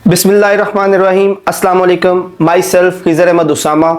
बिस्मिल्लाहिर्रहमानिर्रहीम। अस्सलाम वालेकुम। My self Khizar Ahmed Usama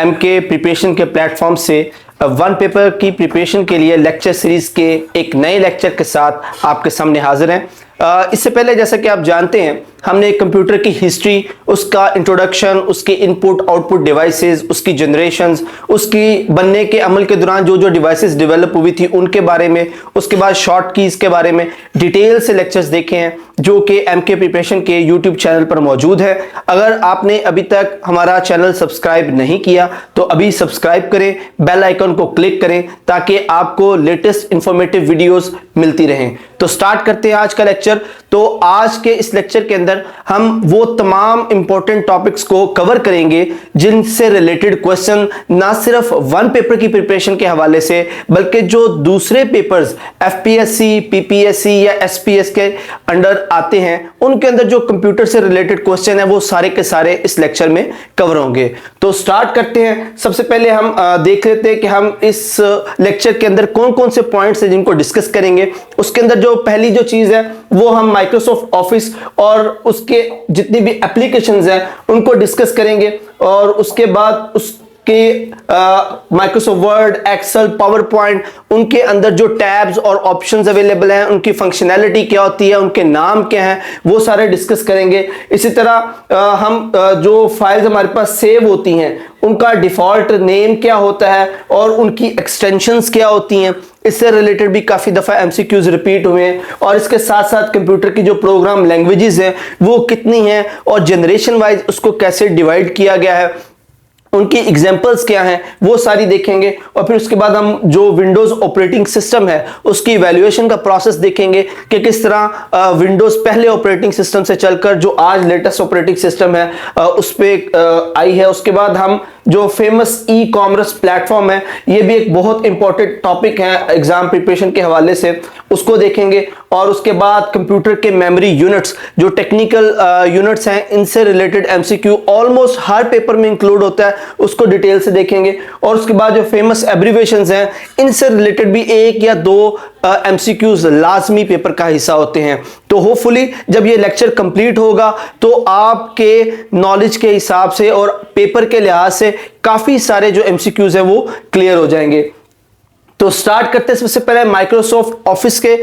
MK preparation के प्लेटफॉर्म से वन पेपर की प्रिपरेशन के लिए लेक्चर सीरीज़ के एक नए लेक्चर के साथ आपके सामने हाजिर हैं। इससे पहले जैसा कि आप जानते हैं, हमने कंप्यूटर की हिस्ट्री, उसका इंट्रोडक्शन, उसके इनपुट आउटपुट डिवाइसेस, उसकी जनरेशंस, उसकी बनने के अमल के दौरान जो जो डिवाइसेस डेवलप हुई थी उनके बारे में, उसके बाद शॉर्ट कीज़ के बारे में डिटेल से लेक्चर्स देखे हैं जो कि MK प्रिपरेशन के यूट्यूब चैनल पर मौजूद है। अगर आपने अभी तक हमारा चैनल सब्सक्राइब नहीं किया तो अभी सब्सक्राइब करें, बेल आइकन को क्लिक करें ताकि आपको लेटेस्ट इंफॉर्मेटिव वीडियोस मिलती रहें। तो स्टार्ट करते हैं आज का लेक्चर। तो आज के इस लेक्चर के अंदर हम वो तमाम इंपॉर्टेंट टॉपिक्स को कवर करेंगे जिनसे रिलेटेड क्वेश्चन ना सिर्फ वन पेपर की प्रिपरेशन के हवाले से बल्कि जो दूसरे पेपर्स FPSC, PPSC या SPS के अंडर आते हैं उनके अंदर जो कंप्यूटर से रिलेटेड क्वेश्चन है वो सारे के सारे इस लेक्चर में कवर होंगे। तो स्टार्ट करते हैं। सबसे पहले हम देख लेते हैं कि हम इस लेक्चर के अंदर कौन कौन से पॉइंट्स हैं जिनको डिस्कस करेंगे। उसके अंदर जो पहली जो चीज है वो हम माइक्रोसॉफ्ट ऑफिस और उसके जितनी भी एप्लीकेशंस हैं उनको डिस्कस करेंगे और उसके बाद उसके Microsoft Word, Excel, PowerPoint, उनके अंदर जो टैब्स और ऑप्शंस अवेलेबल हैं, उनकी फंक्शनैलिटी क्या होती है, उनके नाम क्या हैं, वो सारे डिस्कस करेंगे। इसी तरह हम जो फाइल्स हमारे पास सेव होती हैं उनका डिफॉल्ट नेम क्या होता है और उनकी एक्सटेंशंस क्या होती हैं, इससे रिलेटेड भी काफ़ी दफ़ा MCQs रिपीट हुए हैं। और इसके साथ साथ कंप्यूटर की जो प्रोग्राम लैंग्वेजेस हैं वो कितनी हैं और जनरेशन वाइज उसको कैसे डिवाइड किया गया है, उनकी एग्जांपल्स क्या हैं, वो सारी देखेंगे। और फिर उसके बाद हम जो विंडोज़ ऑपरेटिंग सिस्टम है उसकी इवैल्यूएशन का प्रोसेस देखेंगे कि किस तरह विंडोज़ पहले ऑपरेटिंग सिस्टम से चलकर जो आज लेटेस्ट ऑपरेटिंग सिस्टम है उस पर आई है। उसके बाद हम जो फेमस ई-कॉमर्स प्लेटफॉर्म है, ये भी एक बहुत इंपॉर्टेंट टॉपिक है एग्जाम प्रिपरेशन के हवाले से, उसको देखेंगे। और उसके बाद कंप्यूटर के मेमोरी यूनिट्स, जो टेक्निकल यूनिट्स हैं, इनसे रिलेटेड MCQ ऑलमोस्ट हर पेपर में इंक्लूड होता है, उसको डिटेल से देखेंगे। और उसके बाद जो फेमस एब्रीवेशंस हैं, इनसे रिलेटेड भी एक या दो MCQs लाजमी पेपर का हिस्सा होते हैं। तो होपफुली जब ये लेक्चर कंप्लीट होगा तो आपके नॉलेज के हिसाब से और पेपर के लिहाज से काफ़ी सारे जो MCQs हैं वो क्लियर हो जाएंगे। तो स्टार्ट करते हैं। सबसे पहले माइक्रोसॉफ्ट ऑफिस के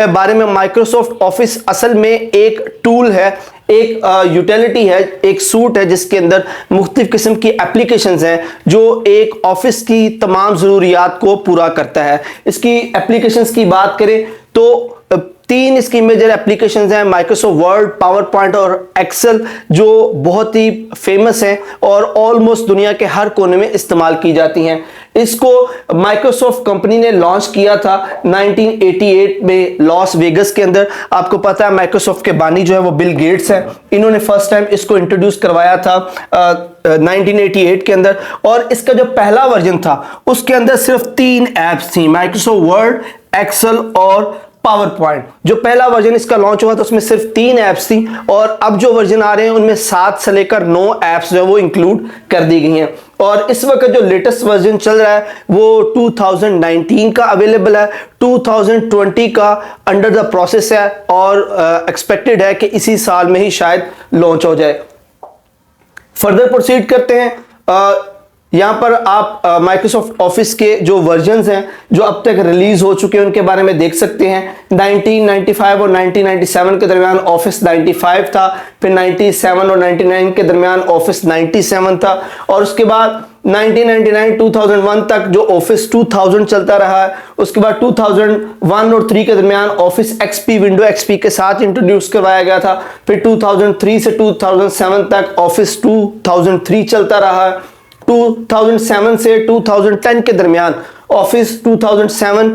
बारे में। माइक्रोसॉफ्ट ऑफिस असल में एक टूल है, एक यूटिलिटी है, एक सूट है जिसके अंदर मुख्तलिफ किस्म की एप्लीकेशंस हैं जो एक ऑफिस की तमाम ज़रूरियात को पूरा करता है। इसकी एप्लीकेशंस की बात करें तो तीन इसकी मेजर एप्लीकेशंस हैं, माइक्रोसॉफ्ट वर्ड, पावर पॉइंट और एक्सेल, जो बहुत ही फेमस हैं और ऑलमोस्ट दुनिया के हर कोने में इस्तेमाल की जाती हैं। इसको माइक्रोसॉफ्ट कंपनी ने लॉन्च किया था 1988 में लॉस वेगस के अंदर। आपको पता है माइक्रोसॉफ्ट के बानी जो है वो बिल गेट्स हैं। इन्होंने फर्स्ट टाइम इसको इंट्रोड्यूस करवाया था 1988 के अंदर। और इसका जो पहला वर्जन था उसके अंदर सिर्फ 3 ऐप्स थी, माइक्रोसॉफ्ट वर्ड, एक्सेल और पावर पॉइंट। जो पहला वर्जन इसका लॉन्च हुआ था उसमें सिर्फ 3 ऐप्स थी और अब जो वर्जन आ रहे हैं उनमें 7 से लेकर 9 ऐप्स जो है वो इंक्लूड कर दी गई हैं। और इस वक्त जो लेटेस्ट वर्जन चल रहा है वो 2019 का अवेलेबल है, 2020 का अंडर द प्रोसेस है और एक्सपेक्टेड है कि इसी साल में ही शायद लॉन्च हो जाए। फर्दर प्रोसीड करते हैं। यहाँ पर आप माइक्रोसॉफ्ट ऑफिस के जो वर्जन्स हैं जो अब तक रिलीज हो चुके हैं उनके बारे में देख सकते हैं। 1995 और 1997 के दरमियान ऑफिस 95 था, फिर 97 और 99 के दरमियान ऑफिस 97 था और उसके बाद 1999-2001 तक जो ऑफिस 2000 चलता रहा है। उसके बाद 2001 और 3 के दरमियान ऑफिस XP, विंडो XP के साथ इंट्रोड्यूस करवाया गया था। फिर 2003 से 2007 तक ऑफिस 2003 चलता रहा है। 2007 से 2010 के दरमियान office 2007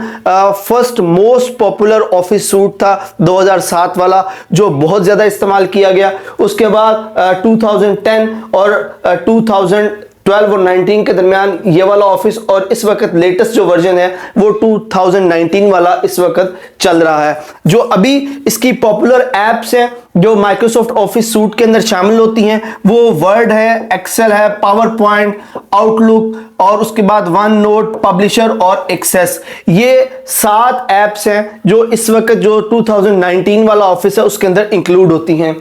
first most popular office suit था 2007 वाला, जो बहुत ज़्यादा इस्तेमाल किया गया। उसके बाद 2010 और 2012 और 19 के दरमियान ये वाला ऑफिस, और इस वक्त लेटेस्ट जो वर्जन है वो 2019 वाला इस वक्त चल रहा है। जो अभी इसकी पॉपुलर एप्स हैं जो माइक्रोसॉफ्ट ऑफिस सूट के अंदर शामिल होती हैं वो वर्ड है, एक्सेल है, पावर पॉइंट, आउटलुक और उसके बाद वन नोट, पब्लिशर और एक्सेस। ये 7 ऐप्स हैं जो इस वक्त जो 2019 वाला ऑफिस है उसके अंदर इंक्लूड होती हैं।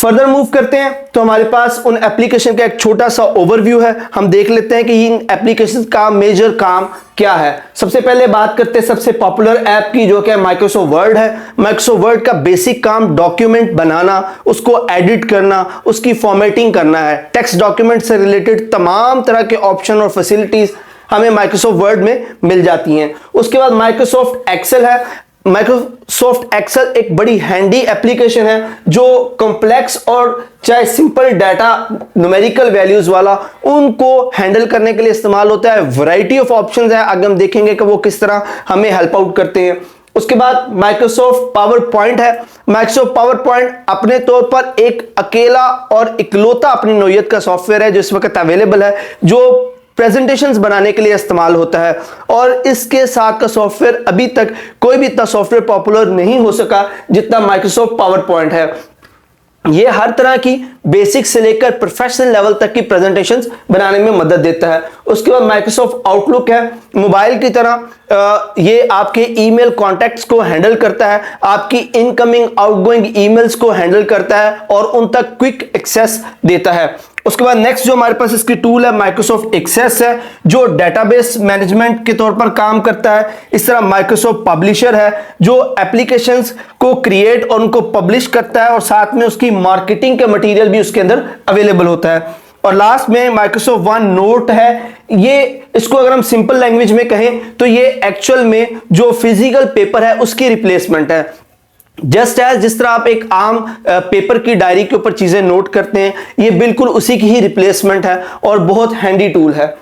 फर्दर मूव करते हैं तो हमारे पास उन एप्लीकेशन का एक छोटा सा ओवरव्यू है। हम देख लेते हैं कि इन एप्लीकेशन का मेजर काम क्या है। सबसे पहले बात करते हैं सबसे पॉपुलर ऐप की, जो कि माइक्रोसॉफ्ट वर्ड है। माइक्रोसॉफ्ट वर्ड का बेसिक काम डॉक्यूमेंट बनाना, उसको एडिट करना, उसकी फॉर्मेटिंग करना है। टेक्स्ट डॉक्यूमेंट से रिलेटेड तमाम तरह के ऑप्शन और फैसिलिटीज हमें माइक्रोसॉफ्ट वर्ड में मिल जाती हैं। उसके बाद माइक्रोसॉफ्ट एक्सेल है। माइक्रोसॉफ्ट एक्सेल एक बड़ी हैंडी एप्लीकेशन है जो कॉम्प्लेक्स और चाहे सिंपल डाटा न्यूमेरिकल वैल्यूज वाला उनको हैंडल करने के लिए इस्तेमाल होता है। वैरायटी ऑफ ऑप्शंस है, आगे हम देखेंगे कि वो किस तरह हमें हेल्प आउट करते हैं। उसके बाद माइक्रोसॉफ्ट पावर पॉइंट है। माइक्रोसॉफ्ट पावर पॉइंट अपने तौर पर एक अकेला और इकलौता अपनी नौयत का सॉफ्टवेयर है जो इस वक्त अवेलेबल है, जो प्रेजेंटेशंस बनाने के लिए इस्तेमाल होता है। और इसके साथ का सॉफ्टवेयर अभी तक कोई भी इतना सॉफ्टवेयर पॉपुलर नहीं हो सका जितना माइक्रोसॉफ्ट पावर पॉइंट है। ये हर तरह की बेसिक से लेकर प्रोफेशनल लेवल तक की प्रेजेंटेशंस बनाने में मदद देता है। उसके बाद माइक्रोसॉफ्ट आउटलुक है। मोबाइल की तरह ये आपके ईमेल कॉन्टैक्ट्स को हैंडल करता है, आपकी इनकमिंग आउटगोइंग ईमेल्स को हैंडल करता है और उन तक क्विक एक्सेस देता है। उसके बाद नेक्स्ट जो हमारे पास इसकी टूल है माइक्रोसॉफ्ट एक्सेस है, जो डेटाबेस मैनेजमेंट के तौर पर काम करता है। इस तरह माइक्रोसॉफ्ट पब्लिशर है जो एप्लीकेशंस को क्रिएट और उनको पब्लिश करता है और साथ में उसकी मार्केटिंग का मटेरियल भी उसके अंदर अवेलेबल होता है। और लास्ट में माइक्रोसॉफ्ट वन नोट है। ये इसको अगर हम सिंपल लैंग्वेज में कहें तो ये एक्चुअल में जो फिजिकल पेपर है उसकी रिप्लेसमेंट है। जस्ट एज जिस तरह आप एक आम पेपर की डायरी के ऊपर चीजें नोट करते हैं, ये बिल्कुल उसी की ही रिप्लेसमेंट है और बहुत हैंडी टूल है।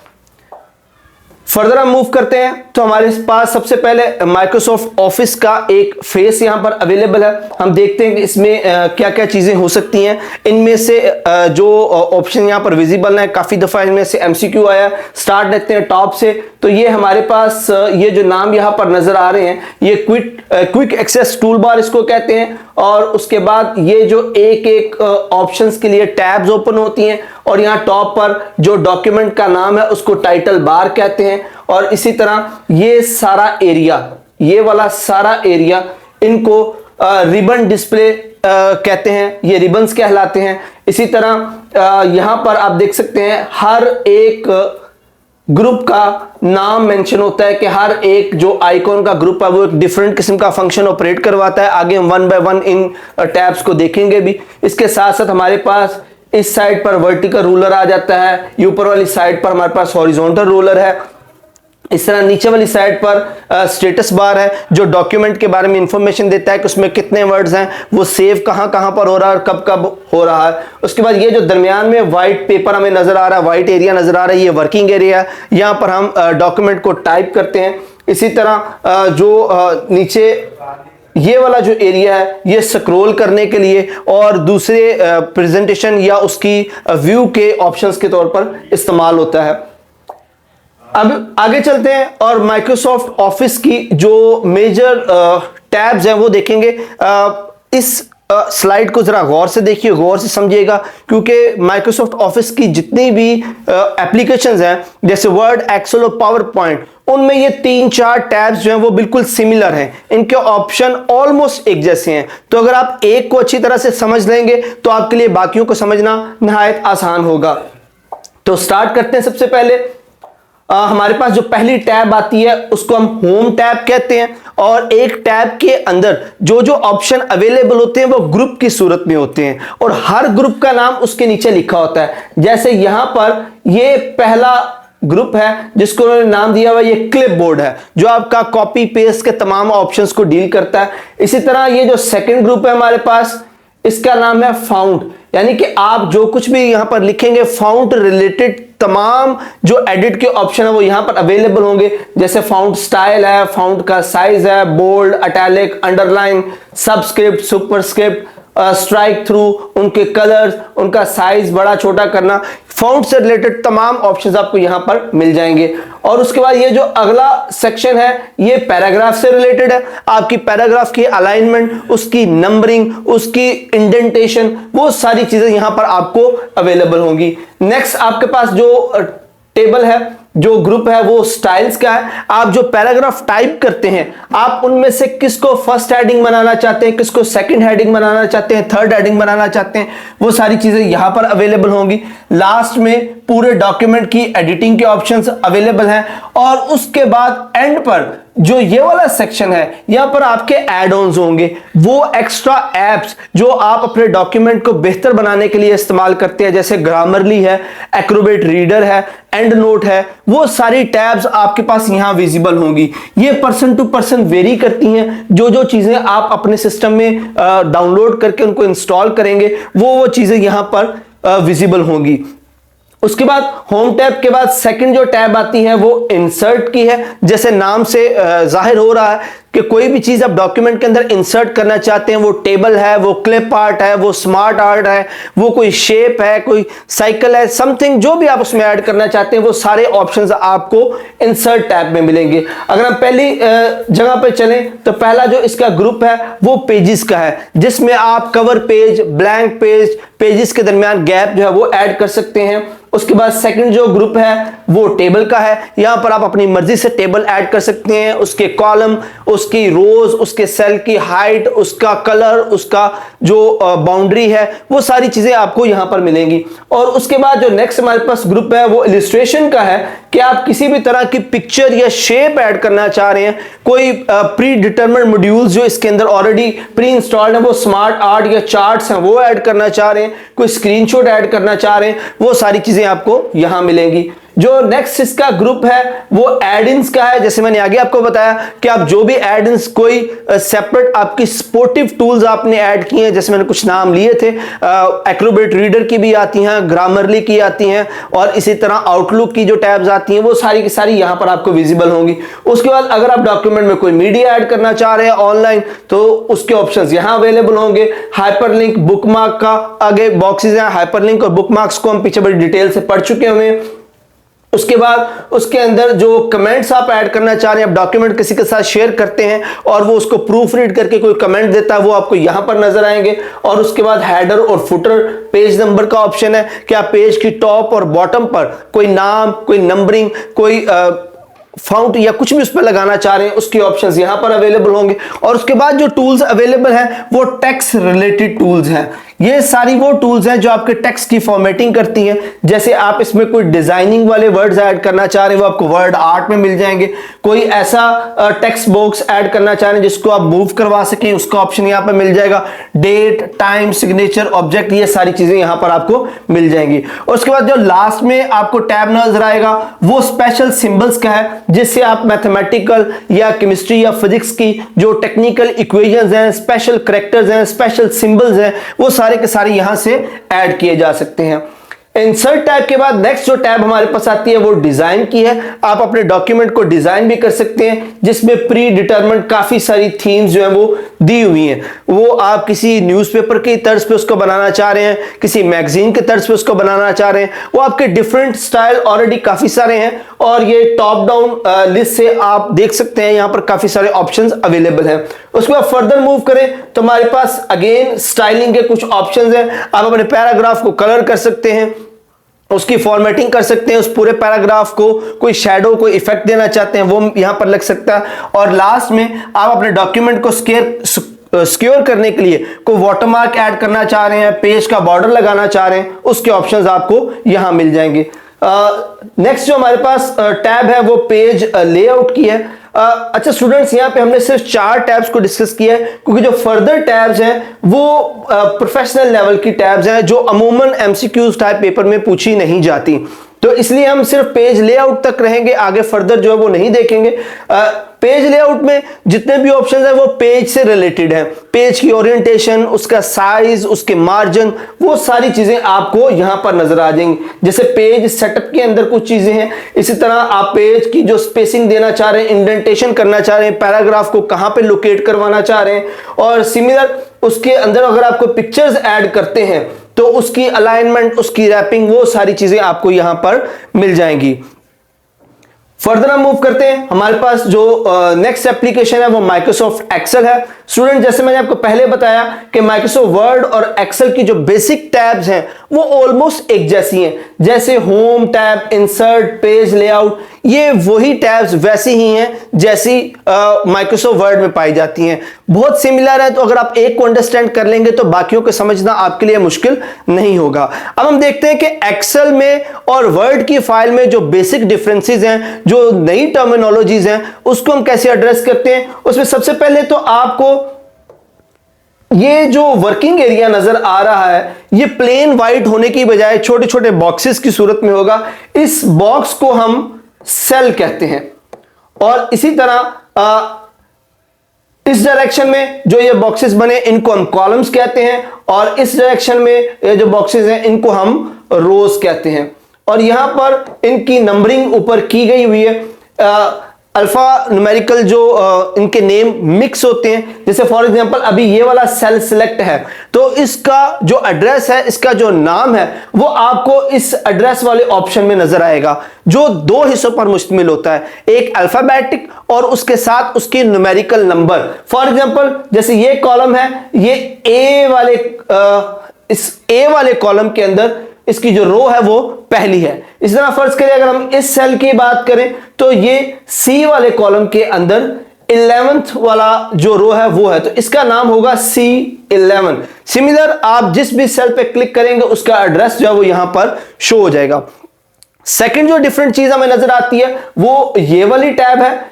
फर्दर हम मूव करते हैं तो हमारे पास सबसे पहले माइक्रोसॉफ्ट ऑफिस का एक फेस यहां पर अवेलेबल है। हम देखते हैं कि इसमें क्या क्या चीजें हो सकती हैं। इनमें से जो ऑप्शन यहां पर विजिबल है, काफी दफा इनमें से एमसीक्यू आया। स्टार्ट देखते हैं टॉप से, तो ये हमारे पास ये जो नाम यहां पर नजर आ रहे हैं ये क्विक एक्सेस टूल बार इसको कहते हैं। और उसके बाद ये जो एक एक ऑप्शंस के लिए टैब्स ओपन होती हैं और यहाँ टॉप पर जो डॉक्यूमेंट का नाम है उसको टाइटल बार कहते हैं। और इसी तरह ये सारा एरिया, ये वाला सारा एरिया, इनको रिबन डिस्प्ले कहते हैं, ये रिबन्स कहलाते हैं। इसी तरह यहां पर आप देख सकते हैं हर एक ग्रुप का नाम मेंशन होता है कि हर एक जो आइकॉन का ग्रुप है वो एक डिफरेंट किस्म का फंक्शन ऑपरेट करवाता है। आगे हम one by one in tabs को देखेंगे भी। इसके साथ साथ हमारे पास इस साइड पर वर्टिकल रूलर आ जाता है, ऊपर वाली साइड पर हमारे पास हॉरिजॉन्टल रूलर है। इस तरह नीचे वाली साइड पर स्टेटस बार है जो डॉक्यूमेंट के बारे में इंफॉर्मेशन देता है कि उसमें कितने वर्ड्स हैं, वो सेव कहां कहां पर हो रहा है और कब कब हो रहा है। उसके बाद ये जो दरमियान में वाइट पेपर हमें नजर आ रहा है, वाइट एरिया नजर आ रहा है, ये वर्किंग एरिया है। यहां पर हम डॉक्यूमेंट को टाइप करते हैं। इसी तरह जो नीचे ये वाला जो एरिया है ये स्क्रॉल करने के लिए और दूसरे प्रेजेंटेशन या उसकी व्यू के ऑप्शंस के तौर पर इस्तेमाल होता है। अब आगे चलते हैं और माइक्रोसॉफ्ट ऑफिस की जो मेजर टैब्स हैं वो देखेंगे। इस स्लाइड को जरा गौर से देखिए, गौर से समझिएगा, क्योंकि माइक्रोसॉफ्ट ऑफिस की जितनी भी एप्लीकेशंस हैं जैसे वर्ड, एक्सेल और पावर पॉइंट, उनमें ये 3-4 टैब्स जो हैं वो बिल्कुल सिमिलर हैं। इनके ऑप्शन ऑलमोस्ट एक जैसे हैं। तो अगर आप एक को अच्छी तरह से समझ लेंगे तो आपके लिए बाकियों को समझना निहायत आसान होगा। तो स्टार्ट करते हैं। सबसे पहले हमारे पास जो पहली टैब आती है उसको हम होम टैब कहते हैं। और एक टैब के अंदर जो जो ऑप्शन अवेलेबल होते हैं वो ग्रुप की सूरत में होते हैं और हर ग्रुप का नाम उसके नीचे लिखा होता है। जैसे यहां पर ये पहला ग्रुप है जिसको उन्होंने नाम दिया हुआ ये क्लिपबोर्ड है, जो आपका कॉपी पेस्ट के तमाम ऑप्शंस को डील करता है। इसी तरह ये जो सेकंड ग्रुप है हमारे पास, इसका नाम है फाउंट, यानी कि आप जो कुछ भी यहां पर लिखेंगे फाउंट रिलेटेड तमाम जो एडिट के ऑप्शन है वो यहां पर अवेलेबल होंगे। जैसे फाउंट स्टाइल है, फाउंट का साइज है, bold, italic, underline, subscript, superscript, strike through, उनके कलर्स, उनका साइज बड़ा छोटा करना, फाउंट से रिलेटेड तमाम ऑप्शंस आपको यहां पर मिल जाएंगे। और उसके बाद ये जो अगला सेक्शन है ये पैराग्राफ से रिलेटेड है। आपकी पैराग्राफ की अलाइनमेंट, उसकी नंबरिंग, उसकी इंडेंटेशन, वो सारी चीजें यहां पर आपको अवेलेबल होंगी। नेक्स्ट आपके पास जो टेबल है जो ग्रुप है वो स्टाइल्स का है। आप जो पैराग्राफ टाइप करते हैं, आप उनमें से किसको फर्स्ट हेडिंग बनाना चाहते हैं, किसको सेकंड हेडिंग बनाना चाहते हैं, थर्ड हेडिंग बनाना चाहते हैं, वो सारी चीजें यहां पर अवेलेबल होंगी। लास्ट में पूरे डॉक्यूमेंट की एडिटिंग के ऑप्शंस अवेलेबल हैं और उसके बाद एंड पर जो ये वाला सेक्शन है, यहां पर आपके एड ऑन्स होंगे, वो एक्स्ट्रा एप्स जो आप अपने डॉक्यूमेंट को बेहतर बनाने के लिए इस्तेमाल करते हैं, जैसे ग्रामरली है, एक्रोबेट रीडर है, एंड नोट है, वो सारी टैब्स आपके पास यहां विजिबल होंगी। ये पर्सन टू पर्सन वेरी करती हैं। जो चीजें आप अपने सिस्टम में डाउनलोड करके उनको इंस्टॉल करेंगे, वो चीजें यहां पर विजिबल होंगी। उसके बाद होम टैब के बाद सेकंड जो टैब आती है वो इंसर्ट की है। जैसे नाम से जाहिर हो रहा है कि कोई भी चीज आप डॉक्यूमेंट के अंदर इंसर्ट करना चाहते हैं, वो टेबल है, वो क्लिप आर्ट है, वो स्मार्ट आर्ट है, वो कोई शेप है, कोई साइकिल है, समथिंग जो भी आप उसमें ऐड करना चाहते हैं, वो सारे ऑप्शंस आपको इंसर्ट टैब में मिलेंगे। अगर हम पहली जगह पे चलें तो पहला जो इसका ग्रुप है वो पेजेस का है, जिसमें आप cover page, blank page, pages के दरमियान गैप जो है वो ऐड कर सकते हैं। उसके बाद सेकंड जो ग्रुप है वो टेबल का है। यहां पर आप अपनी मर्जी से टेबल ऐड कर सकते हैं, उसके कॉलम, उसकी रोज, उसके सेल की हाइट, उसका कलर, उसका जो बाउंड्री है, वो सारी चीजें आपको यहां पर मिलेंगी। और उसके बाद जो नेक्स्ट हमारे पास ग्रुप है वो इलिस्ट्रेशन का है कि आप किसी भी तरह की पिक्चर या शेप ऐड करना चाह रहे हैं, कोई प्री डिटरमिन्ड मॉड्यूल्स जो इसके अंदर ऑलरेडी प्री इंस्टॉल्ड है, वो स्मार्ट आर्ट या चार्ट्स हैं, वो ऐड करना चाह रहे हैं, कोई स्क्रीनशॉट ऐड करना चाह रहे हैं, वो सारी चीजें आपको यहां मिलेंगी। जो नेक्स्ट इसका ग्रुप है वो एड-इन्स का है। जैसे मैंने आगे आपको बताया कि आप जो भी एड-इन्स, कोई सेपरेट आपकी स्पोर्टिव टूल्स आपने ऐड किए हैं, जैसे मैंने कुछ नाम लिए थे, एक्रोबेट रीडर की भी आती हैं, ग्रामरली की आती हैं, और इसी तरह आउटलुक की जो टैब्स आती हैं, वो सारी की सारी यहां पर आपको विजिबल होंगी। उसके बाद अगर आप डॉक्यूमेंट में कोई मीडिया ऐड करना चाह रहे हैं ऑनलाइन, तो उसके ऑप्शंस यहां अवेलेबल होंगे। हाइपरलिंक, बुकमार्क का आगे बॉक्सेस हैं। हाइपरलिंक और बुकमार्क्स को हम पीछे बड़ी डिटेल से पढ़ चुके हुए हैं। उसके बाद उसके अंदर जो कमेंट्स आप ऐड करना चाह रहे हैं, आप डॉक्यूमेंट किसी के साथ शेयर करते हैं और वो उसको प्रूफ रीड करके कोई कमेंट देता है, वो आपको यहां पर नजर आएंगे। और उसके बाद हेडर और फुटर, पेज नंबर का ऑप्शन है कि आप पेज की टॉप और बॉटम पर कोई नाम, कोई नंबरिंग, कोई फाउंट या कुछ भी उस पर लगाना चाह रहे हैं, उसके ऑप्शंस यहां पर अवेलेबल होंगे। और उसके बाद जो टूल्स अवेलेबल हैं वो टेक्स्ट रिलेटेड टूल्स हैं। ये सारी वो टूल्स हैं जो आपके टेक्स्ट की फॉर्मेटिंग करती हैं। जैसे आप इसमें कोई डिजाइनिंग वाले वर्ड्स ऐड करना चाह रहे हैं, वो आपको वर्ड आर्ट में मिल जाएंगे। कोई ऐसा टेक्स्ट बॉक्स ऐड करना चाह रहे हैं जिसको आप मूव करवा सकें, उसका ऑप्शन यहां पर मिल जाएगा। डेट, टाइम, सिग्नेचर, ऑब्जेक्ट, ये सारी चीजें यहां पर आपको मिल जाएंगी। और उसके बाद जो लास्ट में आपको टैब नजर आएगा वो स्पेशल सिंबल्स का है, जिससे आप मैथमेटिकल या केमिस्ट्री या फिजिक्स की जो टेक्निकल इक्वेशंस हैं, स्पेशल कैरेक्टर्स हैं, स्पेशल सिंबल्स हैं, वो सारे के सारे यहां से ऐड किए जा सकते हैं। इंसर्ट टैब के बाद नेक्स्ट जो टैब हमारे पास आती है वो डिजाइन की है। आप अपने डॉक्यूमेंट को डिजाइन भी कर सकते हैं, जिसमें प्री डिटरमिन्ड काफी सारी थीम्स जो है वो दी हुई हैं। वो आप किसी न्यूज़पेपर की तर्ज पे उसको बनाना चाह रहे हैं, किसी मैगजीन के तर्ज पे उसको बनाना चाह रहे हैं, वो आपके डिफरेंट स्टाइल ऑलरेडी काफी सारे हैं। और ये टॉप डाउन लिस्ट से आप देख सकते हैं, यहां पर काफी सारे ऑप्शंस अवेलेबल हैं। उसके बाद फर्दर मूव करें तो हमारे पास अगेन स्टाइलिंग के कुछ ऑप्शंस हैं। आप अपने पैराग्राफ को कलर कर सकते हैं, उसकी फॉर्मेटिंग कर सकते हैं, उस पूरे पैराग्राफ को कोई शैडो, कोई इफेक्ट देना चाहते हैं वो यहां पर लग सकता है। और लास्ट में आप अपने डॉक्यूमेंट को सिक्योर करने के लिए कोई वाटरमार्क ऐड करना चाह रहे हैं, पेज का बॉर्डर लगाना चाह रहे हैं, उसके ऑप्शंस आपको यहां मिल जाएंगे। नेक्स्ट जो हमारे पास टैब है वो पेज लेआउट की है। अच्छा स्टूडेंट्स, यहां पे हमने सिर्फ 4 टैब्स को डिस्कस किया है, क्योंकि जो फर्दर टैब्स हैं वो प्रोफेशनल लेवल की टैब्स हैं जो अमूमन एमसीक्यूज टाइप पेपर में पूछी नहीं जाती, तो इसलिए हम सिर्फ पेज लेआउट तक रहेंगे, आगे फर्दर जो है वो नहीं देखेंगे। पेज लेआउट में जितने भी ऑप्शंस हैं वो पेज से रिलेटेड है। पेज की ओरिएंटेशन, उसका साइज, उसके मार्जिन, वो सारी चीजें आपको यहां पर नजर आ जाएंगी। जैसे पेज सेटअप के अंदर कुछ चीजें हैं, इसी तरह आप पेज की जो स्पेसिंग देना चाह रहे हैं, इंडेंटेशन करना चाह रहे हैं, पैराग्राफ को कहां पे लोकेट करवाना चाह रहे हैं, और सिमिलर उसके अंदर अगर आपको पिक्चर्स ऐड करते हैं तो उसकी अलाइनमेंट, उसकी रैपिंग, वो सारी चीजें आपको यहां पर मिल जाएंगी। फर्दर हम मूव करते हैं, हमारे पास जो नेक्स्ट एप्लीकेशन है वो माइक्रोसॉफ्ट एक्सेल है। स्टूडेंट, जैसे मैंने आपको पहले बताया कि माइक्रोसॉफ्ट वर्ड और एक्सेल की जो बेसिक टैब्स हैं वो ऑलमोस्ट एक जैसी हैं। जैसे home tab, insert, page layout, ये वही टैब्स वैसी ही हैं जैसी माइक्रोसॉफ्ट वर्ड में पाई जाती हैं, बहुत सिमिलर है। तो अगर आप एक को अंडरस्टैंड कर लेंगे तो बाकियों को समझना आपके लिए मुश्किल नहीं होगा। अब हम देखते हैं कि एक्सेल में और वर्ड की फाइल में जो बेसिक डिफरेंसेस हैं, जो नई टर्मिनोलॉजीज हैं, उसको हम कैसे एड्रेस करते हैं। उसमें सबसे पहले तो आपको ये जो वर्किंग एरिया नजर आ रहा है, ये प्लेन वाइट होने की बजाय छोटे छोटे बॉक्सेस की सूरत में होगा। इस बॉक्स को हम सेल कहते हैं। और इसी तरह इस डायरेक्शन में जो ये बॉक्सेस बने इनको हम कॉलम्स कहते हैं, और इस डायरेक्शन में ये जो बॉक्सेस हैं इनको हम रोज कहते हैं। और यहां पर इनकी नंबरिंग ऊपर की गई हुई है। अल्फा न्यूमेरिकल जो इनके नेम मिक्स होते हैं। जैसे फॉर एग्जांपल अभी ये वाला सेल सिलेक्ट है, तो इसका जो एड्रेस है, इसका जो नाम है, वो आपको इस एड्रेस वाले ऑप्शन में नजर आएगा, जो दो हिस्सों पर मुश्तमिल होता है, एक अल्फाबेटिक और उसके साथ उसकी न्यूमेरिकल नंबर। फॉर एग्जांपल जैसे ये कॉलम है, ये इस ए वाले कॉलम के अंदर इसकी जो रो है वो पहली है। इस तरह फर्ज करें अगर हम इस सेल की बात करें तो ये सी वाले कॉलम के अंदर 11th वाला जो रो है वो है, तो इसका नाम होगा C11। सिमिलर आप जिस भी सेल पे क्लिक करेंगे उसका एड्रेस जो है वो यहां पर शो हो जाएगा। सेकंड जो डिफरेंट चीज हमें नजर आती है वो ये वाली टैब है।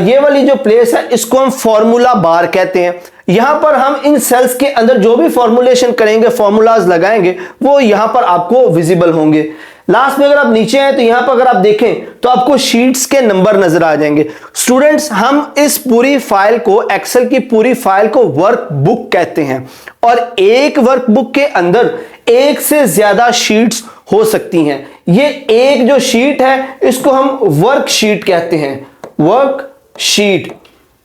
ये वाली जो प्लेस है इसको हम फॉर्मूला बार कहते हैं। यहां पर हम इन सेल्स के अंदर जो भी फॉर्मुलेशन करेंगे, फॉर्मूलाज लगाएंगे, वो यहां पर आपको विजिबल होंगे। लास्ट में अगर आप नीचे हैं तो यहां पर अगर आप देखें तो आपको शीट्स के नंबर नजर आ जाएंगे। स्टूडेंट्स, हम इस पूरी फाइल को, एक्सेल की पूरी फाइल को वर्क बुक कहते हैं, और एक वर्क बुक के अंदर एक से ज्यादा शीट्स हो सकती हैं। ये एक जो शीट है इसको हम वर्क शीट कहते हैं, वर्क शीट।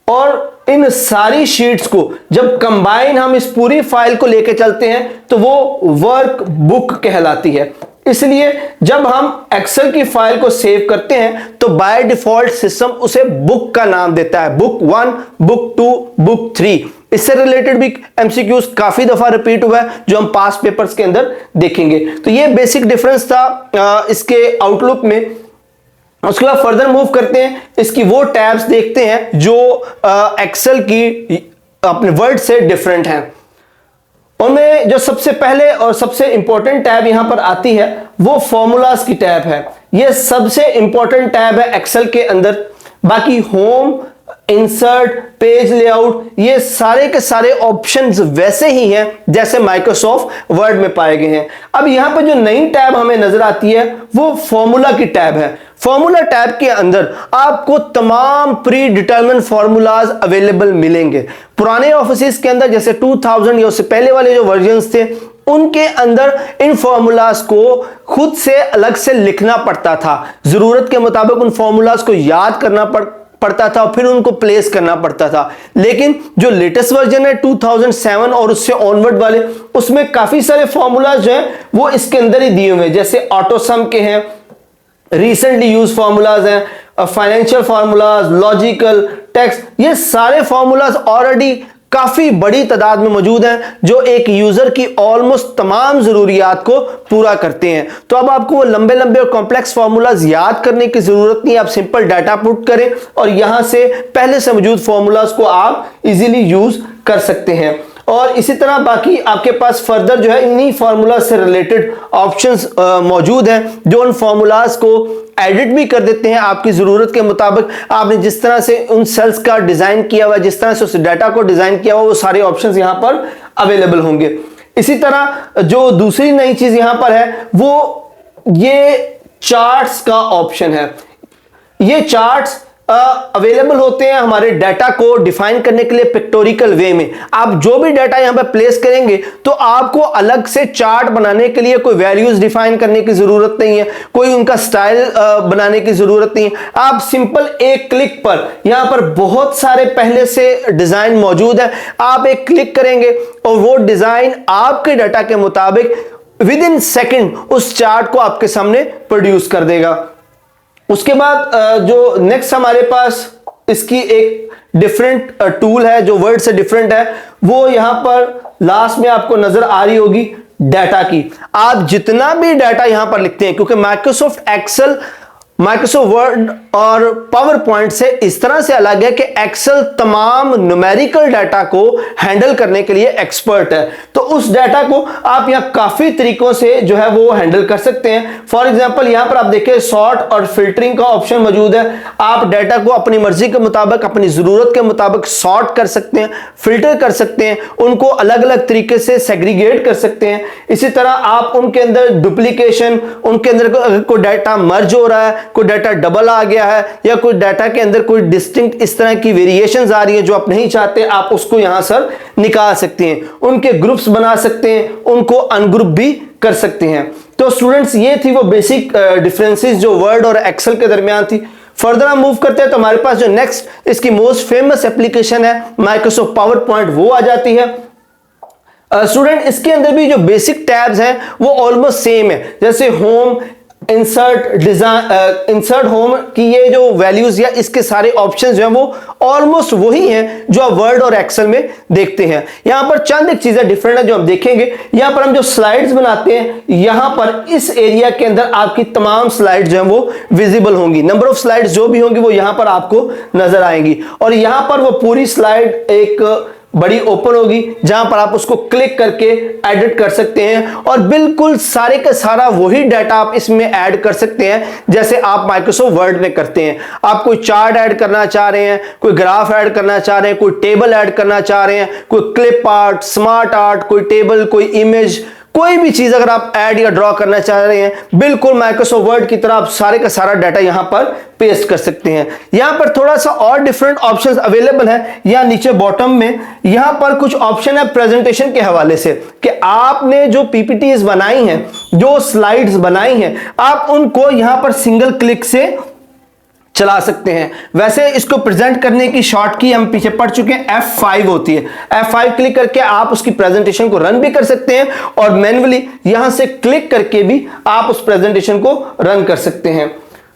और इन सारी शीट्स को जब कंबाइन हम इस पूरी फाइल को लेकर चलते हैं तो वो वर्क बुक कहलाती है। इसलिए जब हम एक्सेल की फाइल को सेव करते हैं तो बाय डिफॉल्ट सिस्टम उसे बुक का नाम देता है, बुक 1, बुक 2, बुक 3। इससे रिलेटेड भी एमसीक्यूज काफी दफा रिपीट हुआ है जो हम पास्ट पेपर्स के अंदर देखेंगे। तो ये बेसिक डिफरेंस था इसके आउटलुक में। उसके बाद फर्दर मूव करते हैं, इसकी वो टैब्स देखते हैं जो एक्सेल की अपने वर्ड से डिफरेंट हैं। उनमें जो सबसे पहले और सबसे इंपॉर्टेंट टैब यहां पर आती है वो फॉर्मूलाज की टैब है। ये सबसे इंपॉर्टेंट टैब है एक्सेल के अंदर। बाकी होम, इंसर्ट, पेज लेआउट, ये सारे के सारे ऑप्शंस वैसे ही हैं जैसे माइक्रोसॉफ्ट वर्ड में पाए गए हैं। अब यहां पर जो नई टैब हमें नजर आती है वो फॉर्मूला की टैब है। फॉर्मूला टैब के अंदर आपको तमाम प्री डिटरमिन फॉर्मूलाज अवेलेबल मिलेंगे। पुराने ऑफिस के अंदर जैसे 2000 या उससे पहले वाले जो वर्जन्स थे उनके अंदर इन फॉर्मूलाज को खुद से अलग से लिखना पड़ता था। जरूरत के मुताबिक उन फॉर्मूलाज को याद करना पड़ता था और फिर उनको प्लेस करना पड़ता था। लेकिन जो लेटेस्ट वर्जन है 2007 और उससे ऑनवर्ड वाले, उसमें काफी सारे फॉर्मूलाज जो हैं वो इसके अंदर ही दिए हुए हैं। जैसे ऑटो सम के हैं, रिसेंटली यूज फॉर्मूलाज हैं, फाइनेंशियल फॉर्मूलाज, लॉजिकल, टेक्स्ट, ये सारे फॉर्मूलाज ऑलरेडी काफी बड़ी तादाद में मौजूद हैं जो एक यूजर की ऑलमोस्ट तमाम जरूरियात को पूरा करते हैं। तो अब आपको वो लंबे लंबे और कॉम्प्लेक्स फॉर्मूलाज याद करने की जरूरत नहीं, आप सिंपल डाटा पुट करें और यहां से पहले से मौजूद फॉर्मूलाज को आप इजीली यूज कर सकते हैं। और इसी तरह बाकी आपके पास फर्दर जो है इन्हीं फार्मूला से रिलेटेड ऑप्शंस मौजूद हैं जो उन फार्मूलाज को एडिट भी कर देते हैं आपकी जरूरत के मुताबिक। आपने जिस तरह से उन सेल्स का डिजाइन किया हुआ है, जिस तरह से उस डाटा को डिजाइन किया हुआ, वो सारे ऑप्शंस यहां पर अवेलेबल होंगे। इसी तरह जो दूसरी नई चीज यहां पर है वो ये चार्ट्स का ऑप्शन है। ये चार्ट्स अवेलेबल होते हैं हमारे डाटा को डिफाइन करने के लिए पिक्टोरिकल वे में। आप जो भी डाटा यहां पे प्लेस करेंगे तो आपको अलग से चार्ट बनाने के लिए कोई वैल्यूज डिफाइन करने की जरूरत नहीं है, कोई उनका स्टाइल बनाने की जरूरत नहीं है। आप सिंपल एक क्लिक पर, यहां पर बहुत सारे पहले से डिजाइन मौजूद है, आप एक क्लिक करेंगे और वो डिजाइन आपके डाटा के मुताबिक विद इन सेकेंड उस चार्ट को आपके सामने प्रोड्यूस कर देगा। उसके बाद जो नेक्स्ट हमारे पास इसकी एक डिफरेंट टूल है जो वर्ड से डिफरेंट है, वो यहां पर लास्ट में आपको नजर आ रही होगी, डाटा की। आप जितना भी डाटा यहां पर लिखते हैं, क्योंकि माइक्रोसॉफ्ट एक्सेल माइक्रोसॉफ्ट वर्ड और पावर पॉइंट से इस तरह से अलग है कि एक्सेल तमाम न्यूमेरिकल डाटा को हैंडल करने के लिए एक्सपर्ट है। तो उस डाटा को आप यहां काफी तरीकों से जो है वो हैंडल कर सकते हैं। फॉर एग्जांपल यहां पर आप देखें सॉर्ट और फिल्टरिंग का ऑप्शन मौजूद है। आप डाटा को अपनी मर्जी के मुताबिक, अपनी जरूरत के मुताबिक सॉर्ट कर सकते हैं, फिल्टर कर सकते हैं, उनको अलग अलग तरीके से सेग्रीगेट कर सकते हैं। इसी तरह आप उनके अंदर डुप्लीकेशन, उनके अंदर कोई डाटा मर्ज हो रहा है, कोई डाटा डबल आ गया है, या कोई डाटा के अंदर कोई डिस्टिंक्ट इस तरह की वेरिएशंस आ रही है जो आप नहीं चाहते, आप उसको यहां सर निकाल सकते हैं। उनके ग्रुप्स बना सकते हैं, उनको अनग्रुप भी कर सकते हैं। तो स्टूडेंट्स ये थी वो बेसिक डिफरेंसेस जो वर्ड और एक्सेल के दरमियान थी। फर्दर हम मूव करते हैं तो हमारे पास जो नेक्स्ट इसकी मोस्ट फेमस एप्लीकेशन है माइक्रोसॉफ्ट पावर पॉइंट, वो आ जाती है। स्टूडेंट इसके अंदर भी जो बेसिक टैब्स हैं वो ऑलमोस्ट सेम है, जैसे home, insert, design, insert home की ये जो वैल्यूज या इसके सारे ऑप्शंस जो हैं वो ऑलमोस्ट वही हैं जो आप वर्ड और एक्सेल में देखते हैं। यहां पर चंद एक चीजें डिफरेंट है जो हम देखेंगे। यहां पर हम जो स्लाइड्स बनाते हैं, यहां पर इस एरिया के अंदर आपकी तमाम स्लाइड्स जो हैं वो विजिबल होंगी। नंबर ऑफ स्लाइड्स जो भी होंगी वो यहां पर आपको नजर आएंगी, और यहां पर वो पूरी स्लाइड एक बड़ी ओपन होगी जहां पर आप उसको क्लिक करके एडिट कर सकते हैं, और बिल्कुल सारे का सारा वही डाटा आप इसमें ऐड कर सकते हैं जैसे आप माइक्रोसॉफ्ट वर्ड में करते हैं। आप कोई चार्ट ऐड करना चाह रहे हैं, कोई ग्राफ ऐड करना चाह रहे हैं, कोई टेबल ऐड करना चाह रहे हैं, कोई क्लिप आर्ट, स्मार्ट आर्ट, कोई टेबल, कोई इमेज, कोई भी चीज अगर आप ऐड या ड्रॉ करना चाह रहे हैं, बिल्कुल माइक्रोसॉफ्ट वर्ड की तरह आप सारे का सारा डाटा यहां पर पेस्ट कर सकते हैं। यहां पर थोड़ा सा और डिफरेंट ऑप्शंस अवेलेबल है। यहां नीचे बॉटम में यहां पर कुछ ऑप्शन है प्रेजेंटेशन के हवाले से, कि आपने जो पीपीटीज बनाई हैं, जो स्लाइड्स बनाई हैं, आप उनको यहां पर सिंगल क्लिक से चला सकते हैं। वैसे इसको प्रेजेंट करने की शॉर्ट की हम पीछे पढ़ चुके हैं, F5 होती है। F5 क्लिक करके आप उसकी प्रेजेंटेशन को रन भी कर सकते हैं, और मैन्युअली यहां से क्लिक करके भी आप उस प्रेजेंटेशन को रन कर सकते हैं।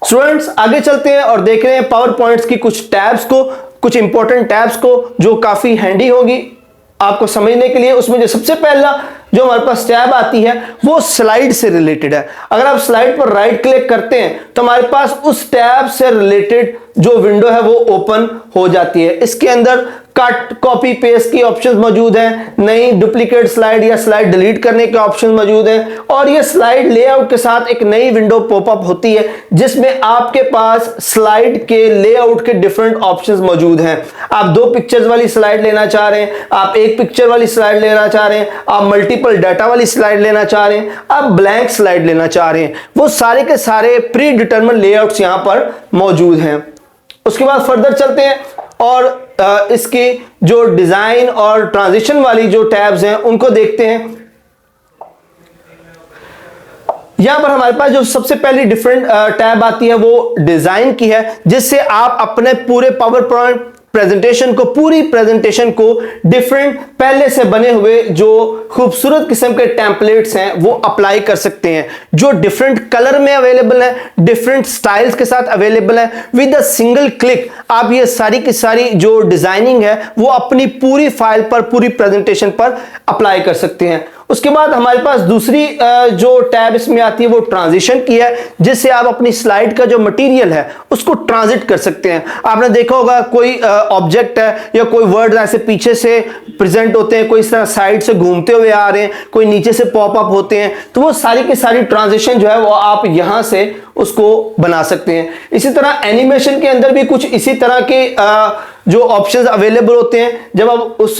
स्टूडेंट्स आगे चलते हैं और देख रहे हैं पावर पॉइंट्स की कुछ टैब्स को, कुछ इंपॉर्टेंट टैब्स को जो काफी हैंडी होगी आपको समझने के लिए। उसमें जो सबसे पहला जो हमारे पास टैब आती है वो स्लाइड से रिलेटेड है। अगर आप स्लाइड पर राइट क्लिक करते हैं तो हमारे पास उस टैब से रिलेटेड जो विंडो है वो ओपन हो जाती है। इसके अंदर कट, कॉपी, पेस्ट की ऑप्शंस मौजूद हैं, नई डुप्लीकेट स्लाइड या स्लाइड डिलीट करने के ऑप्शन मौजूद हैं, और ये स्लाइड लेआउट के साथ एक नई विंडो पॉपअप होती है जिसमें आपके पास स्लाइड के लेआउट के डिफरेंट ऑप्शंस मौजूद हैं। आप 2 पिक्चर्स वाली स्लाइड लेना चाह रहे हैं, आप 1 पिक्चर वाली स्लाइड लेना चाह रहे हैं, आप मल्टीपल डाटा वाली स्लाइड लेना चाह रहे हैं, आप ब्लैंक स्लाइड लेना चाह रहे हैं, वो सारे के सारे प्री डिटरमिन्ड लेआउट्स यहां पर मौजूद हैं। उसके बाद फर्दर चलते हैं और इसकी जो डिजाइन और ट्रांजिशन वाली जो टैब्स हैं उनको देखते हैं। यहां पर हमारे पास जो सबसे पहली डिफरेंट टैब आती है वो डिजाइन की है, जिससे आप अपने पूरे पावर पॉइंट प्रेजेंटेशन को, पूरी प्रेजेंटेशन को डिफरेंट पहले से बने हुए जो खूबसूरत किस्म के टेम्पलेट्स हैं वो अप्लाई कर सकते हैं, जो डिफरेंट कलर में अवेलेबल है, डिफरेंट स्टाइल्स के साथ अवेलेबल है। विद अ सिंगल क्लिक आप ये सारी की सारी जो डिजाइनिंग है वो अपनी पूरी फाइल पर, पूरी प्रेजेंटेशन पर अप्लाई कर सकते हैं। उसके बाद हमारे पास दूसरी जो टैब इसमें आती है वो ट्रांजिशन की है, जिससे आप अपनी स्लाइड का जो मटेरियल है उसको ट्रांजिट कर सकते हैं। आपने देखा होगा कोई ऑब्जेक्ट है या कोई वर्ड ऐसे पीछे से प्रेजेंट होते हैं, कोई इस तरह साइड से घूमते हुए आ रहे हैं, कोई नीचे से पॉप अप होते हैं, तो वो सारी की सारी ट्रांजिशन जो है वो आप यहां से उसको बना सकते हैं। इसी तरह एनिमेशन के अंदर भी कुछ इसी तरह के जो ऑप्शंस अवेलेबल होते हैं। जब आप उस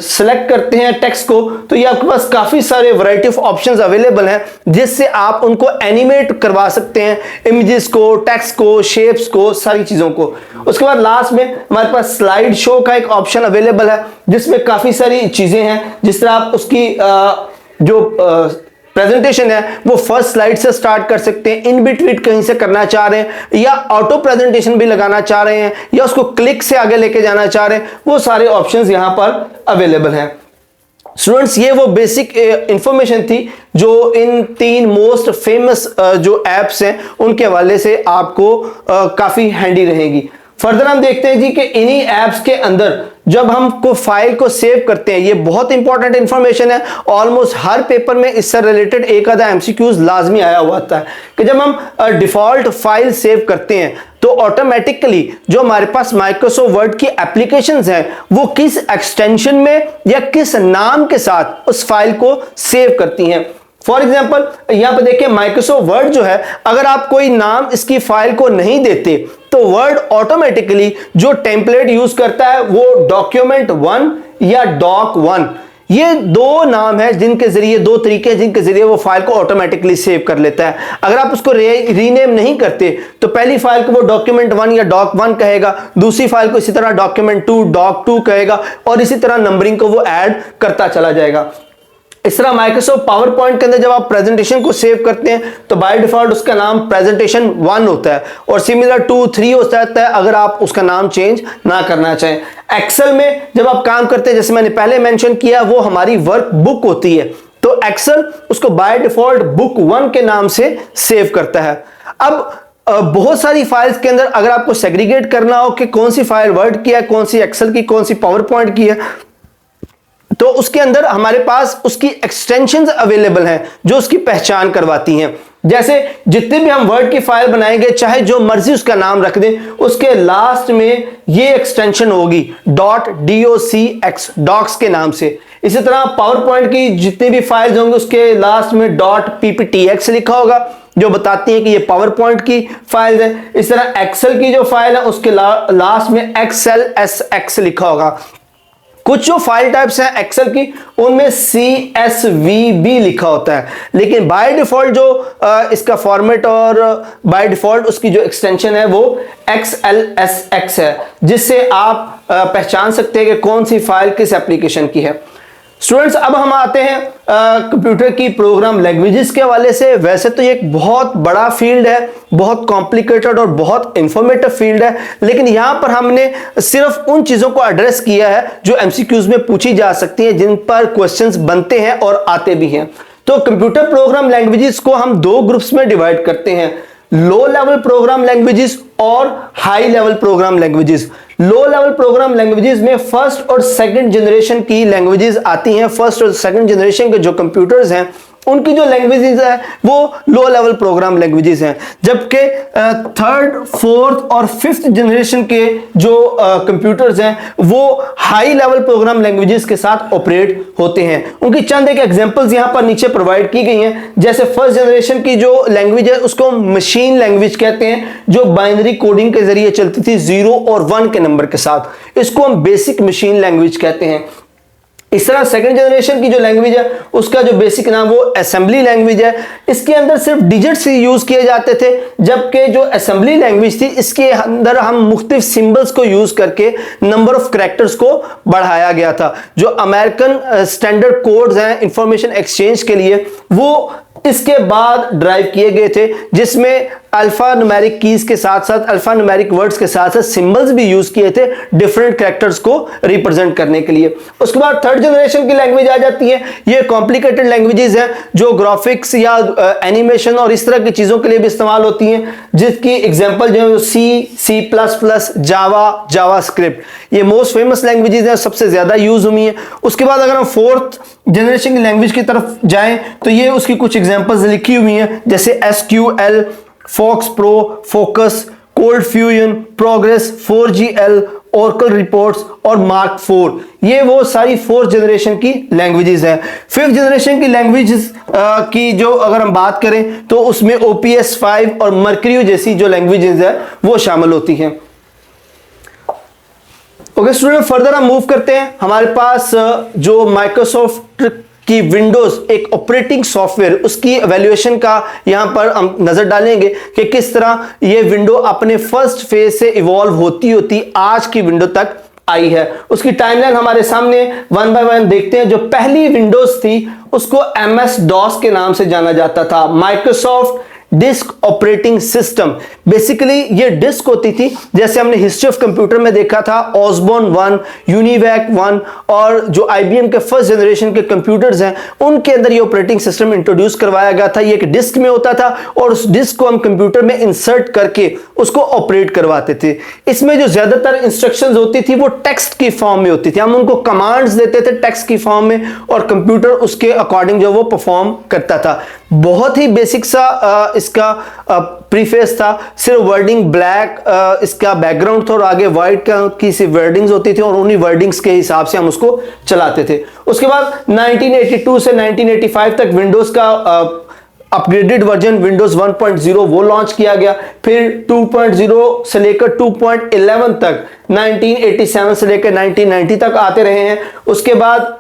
सिलेक्ट करते हैं टेक्स्ट को तो ये आपके पास काफी सारे वैरायटी ऑफ ऑप्शंस अवेलेबल हैं, जिससे आप उनको एनिमेट करवा सकते हैं, इमेजेस को, टेक्स्ट को, शेप्स को, सारी चीजों को। उसके बाद लास्ट में हमारे पास स्लाइड शो का एक ऑप्शन अवेलेबल है, जिसमें काफी सारी चीजें हैं। जिस तरह आप उसकी जो प्रेजेंटेशन है वो फर्स्ट स्लाइड से स्टार्ट कर सकते हैं, इन बिटवीन कहीं से करना चाह रहे हैं, या ऑटो प्रेजेंटेशन भी लगाना चाह रहे हैं, या उसको क्लिक से आगे लेके जाना चाह रहे हैं, वो सारे ऑप्शंस यहां पर अवेलेबल हैं। स्टूडेंट्स ये वो बेसिक इंफॉर्मेशन थी जो इन 3 मोस्ट फेमस जो एप्स हैं उनके हवाले से आपको काफी हैंडी रहेगी। फर्दर हम देखते हैं जी कि इन्हीं एप्स के अंदर जब हम को फाइल को सेव करते हैं, ये बहुत इंपॉर्टेंट इंफॉर्मेशन है, ऑलमोस्ट हर पेपर में इससे रिलेटेड एक आधा एमसीक्यूज लाजमी आया हुआ था कि जब हम डिफॉल्ट फाइल सेव करते हैं तो ऑटोमेटिकली जो हमारे पास माइक्रोसॉफ्ट वर्ड की एप्लीकेशंस हैं वो किस एक्सटेंशन में या किस नाम के साथ उस फाइल को सेव करती हैं। फॉर एग्जाम्पल यहां पर देखिए माइक्रोसॉफ्ट वर्ड जो है, अगर आप कोई नाम इसकी फाइल को नहीं देते तो वर्ड ऑटोमेटिकली जो टेम्पलेट यूज करता है वो डॉक्यूमेंट 1 या डॉक 1, ये 2 नाम है जिनके जरिए, 2 तरीके हैं जिनके जरिए वो फाइल को ऑटोमेटिकली सेव कर लेता है। अगर आप उसको रीनेम नहीं करते तो पहली फाइल को वो डॉक्यूमेंट 1 या डॉक 1 कहेगा, दूसरी फाइल को इसी तरह डॉक्यूमेंट 2 डॉक 2 कहेगा और इसी तरह नंबरिंग को वो ऐड करता चला जाएगा। इस तरह माइक्रोसॉफ्ट पावर पॉइंट के अंदर जब आप प्रेजेंटेशन को सेव करते हैं तो बाय डिफॉल्ट उसका नाम प्रेजेंटेशन 1 होता है और सिमिलर 2 3 हो जाता है अगर आप उसका नाम चेंज ना करना चाहें। एक्सेल में जब आप काम करते हैं, जैसे मैंने पहले मेंशन किया, वो हमारी वर्क बुक होती है, तो एक्सेल उसको बाय डिफॉल्ट बुक 1 के नाम से सेव करता है। अब बहुत सारी फाइल्स के अंदर अगर आपको सेग्रीगेट करना हो कि कौन सी फाइल वर्ड की है, कौन सी एक्सेल की, कौन सी पावर पॉइंट की है, तो उसके अंदर हमारे पास उसकी एक्सटेंशंस अवेलेबल हैं जो उसकी पहचान करवाती हैं। जैसे जितने भी हम वर्ड की फाइल बनाएंगे, चाहे जो मर्जी उसका नाम रख दें, उसके लास्ट में ये एक्सटेंशन होगी .docx डॉक्स के नाम से। इसी तरह पावर पॉइंट की जितनी भी फाइल्स होंगे उसके लास्ट में .pptx लिखा होगा जो बताती है कि ये पावर पॉइंट की फाइल है। इस तरह एक्सेल की जो फाइल है उसके लास्ट में XLSX लिखा होगा। कुछ जो फाइल टाइप्स हैं एक्सेल की उनमें CSVB लिखा होता है, लेकिन बाय डिफॉल्ट जो इसका फॉर्मेट और बाय डिफॉल्ट उसकी जो एक्सटेंशन है वो XLSX है, जिससे आप पहचान सकते हैं कि कौन सी फाइल किस एप्लीकेशन की है। स्टूडेंट्स अब हम आते हैं कंप्यूटर की प्रोग्राम लैंग्वेजेस के हवाले से। वैसे तो ये एक बहुत बड़ा फील्ड है, बहुत कॉम्प्लिकेटेड और बहुत इंफॉर्मेटिव फील्ड है, लेकिन यहां पर हमने सिर्फ उन चीजों को एड्रेस किया है जो एमसीक्यूज में पूछी जा सकती हैं, जिन पर क्वेश्चंस बनते हैं और आते भी हैं। तो कंप्यूटर प्रोग्राम लैंग्वेजेस को हम 2 ग्रुप्स में डिवाइड करते हैं, लो लेवल प्रोग्राम लैंग्वेजेस और high level program languages. Low level program languages में फर्स्ट और सेकंड जनरेशन की लैंग्वेजेस आती हैं। फर्स्ट और सेकंड जनरेशन के जो कंप्यूटर्स हैं उनकी जो लैंग्वेजेस है वो लो लेवल प्रोग्राम लैंग्वेजेस हैं, जबकि 3rd, 4th और 5th जनरेशन के जो कंप्यूटर्स हैं वो हाई लेवल प्रोग्राम लैंग्वेजेस के साथ ऑपरेट होते हैं। उनकी चंद एक एग्जांपल्स यहां पर नीचे प्रोवाइड की गई हैं। जैसे फर्स्ट जनरेशन की जो लैंग्वेज है उसको मशीन लैंग्वेज कहते हैं, जो बाइनरी कोडिंग के जरिए चलती थी 0 और 1 के नंबर के साथ। इसको हम बेसिक मशीन लैंग्वेज कहते हैं। इस तरह सेकंड जनरेशन की जो लैंग्वेज है उसका जो बेसिक नाम वो असेंबली लैंग्वेज है। इसके अंदर सिर्फ डिजिट्स यूज किए जाते थे, जबकि जो असेंबली लैंग्वेज थी इसके अंदर हम मुख्तलिफ सिंबल्स को यूज करके नंबर ऑफ कैरेक्टर्स को बढ़ाया गया था। जो अमेरिकन स्टैंडर्ड कोड्स हैं इंफॉर्मेशन एक्सचेंज के लिए वो इसके बाद ड्राइव किए गए थे, जिसमें अल्फा न्यूमेरिक कीज के साथ साथ अल्फा न्यूमेरिक वर्ड्स के साथ साथ सिंबल्स भी यूज किए थे डिफरेंट कैरेक्टर्स को रिप्रेजेंट करने के लिए। उसके बाद थर्ड जनरेशन की लैंग्वेज आ जाती है। ये कॉम्प्लिकेटेड लैंग्वेजेस हैं जो ग्राफिक्स या एनिमेशन और इस तरह की चीजों के लिए भी इस्तेमाल होती हैं, जिसकी एग्जांपल जो है C++, जावा, जावास्क्रिप्ट, ये मोस्ट फेमस लैंग्वेजेस हैं, सबसे ज्यादा यूज हुई हैं। उसके बाद अगर हम फोर्थ जनरेशन की लैंग्वेज की तरफ जाएं तो ये उसकी कुछ एग्जांपल्स लिखी हुई हैं, जैसे SQL, FoxPro, focus, ColdFusion, progress, 4GL, Oracle reports और मार्क 4। ये वो सारी 4th जनरेशन की लैंग्वेजेस हैं। 5th जनरेशन की लैंग्वेजेस की जो अगर हम बात करें तो उसमें OPS 5 और मर्क्यूरी जैसी जो लैंग्वेजेस है वो शामिल होती हैं। ओके स्टूडेंट, फर्दर हम मूव करते हैं। हमारे पास जो माइक्रोसॉफ्ट कि विंडोज एक ऑपरेटिंग सॉफ्टवेयर, उसकी एवेल्युएशन का यहां पर हम नजर डालेंगे कि किस तरह ये विंडो अपने फर्स्ट फेज से इवॉल्व होती होती आज की विंडो तक आई है। उसकी टाइमलाइन हमारे सामने 1 बाय 1 देखते हैं। जो पहली विंडोज थी उसको MS DOS के नाम से जाना जाता था, Microsoft disk operating system. Basically ये डिस्क होती थी, जैसे हमने हिस्ट्री ऑफ कंप्यूटर में देखा था ऑसबॉर्न 1, यूनिवैक 1 और जो IBM के फर्स्ट जनरेशन के कंप्यूटर्स हैं उनके अंदर ये ऑपरेटिंग सिस्टम इंट्रोड्यूस करवाया गया था। ये एक डिस्क में होता था और उस डिस्क को हम कंप्यूटर में इंसर्ट करके उसको ऑपरेट करवाते थे। इसमें जो ज्यादातर इंस्ट्रक्शंस होती थी वो टेक्स्ट की फॉर्म में होती थी, हम उनको कमांड्स देते थे टेक्स्ट की फॉर्म में और कंप्यूटर उसके अकॉर्डिंग जो वो परफॉर्म करता था। बहुत ही बेसिक सा इसका प्रीफेस था, सिर्फ वर्डिंग ब्लैक इसका बैकग्राउंड था और आगे व्हाइट की सी वर्डिंग्स होती थी और उन्हीं वर्डिंग्स के हिसाब से हम उसको चलाते थे। उसके बाद 1982 से 1985 तक विंडोज का अपग्रेडेड वर्जन विंडोज 1.0 वो लॉन्च किया गया। फिर 2.0 से लेकर 2.11 तक 1987 से लेकर 1990 तक आते रहे हैं। उसके बाद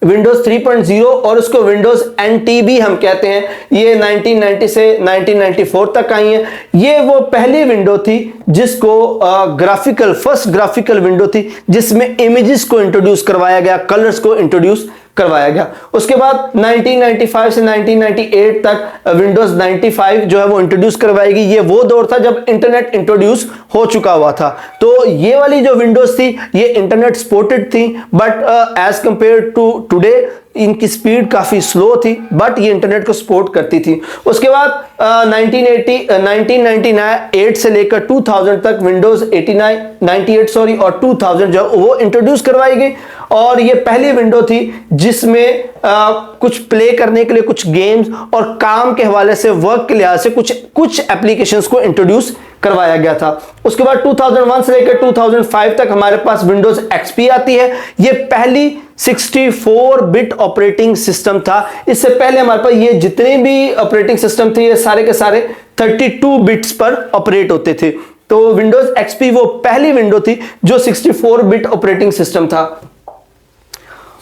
विंडोज 3.0 और उसको विंडोज NT भी हम कहते हैं, ये 1990 से 1994 तक आई है। ये वो पहली विंडो थी जिसको फर्स्ट ग्राफिकल विंडो थी जिसमें इमेजेस को इंट्रोड्यूस करवाया गया, कलर्स को इंट्रोड्यूस करवाया गया। उसके बाद 1995 से 1998 तक विंडोज 95 जो है वो इंट्रोड्यूस करवाएगी। ये वो दौर था जब इंटरनेट इंट्रोड्यूस हो चुका हुआ था। तो ये वाली जो विंडोज थी ये इंटरनेट सपोर्टेड थी, but as compare to today इनकी स्पीड काफी स्लो थी, बट ये इंटरनेट को सपोर्ट करती थी। उसके बाद 1998 से लेकर 2000 तक विंडोज 98 और 2000 जो वो इंट्रोड्यूस करवाई गई और ये पहली विंडो थी जिसमें कुछ प्ले करने के लिए कुछ गेम्स और काम के हवाले से वर्क के लिहाज से कुछ एप्लीकेशंस को इंट्रोड्यूस करवाया गया था। उसके बाद 2001 से लेकर 2005 तक हमारे पास विंडोज XP आती है। ये पहली 64 बिट ऑपरेटिंग सिस्टम था। इससे पहले हमारे पास ये जितने भी ऑपरेटिंग सिस्टम थे ये सारे के सारे 32 बिट्स पर ऑपरेट होते थे। तो विंडोज XP वो पहली विंडो थी जो 64 बिट ऑपरेटिंग सिस्टम था।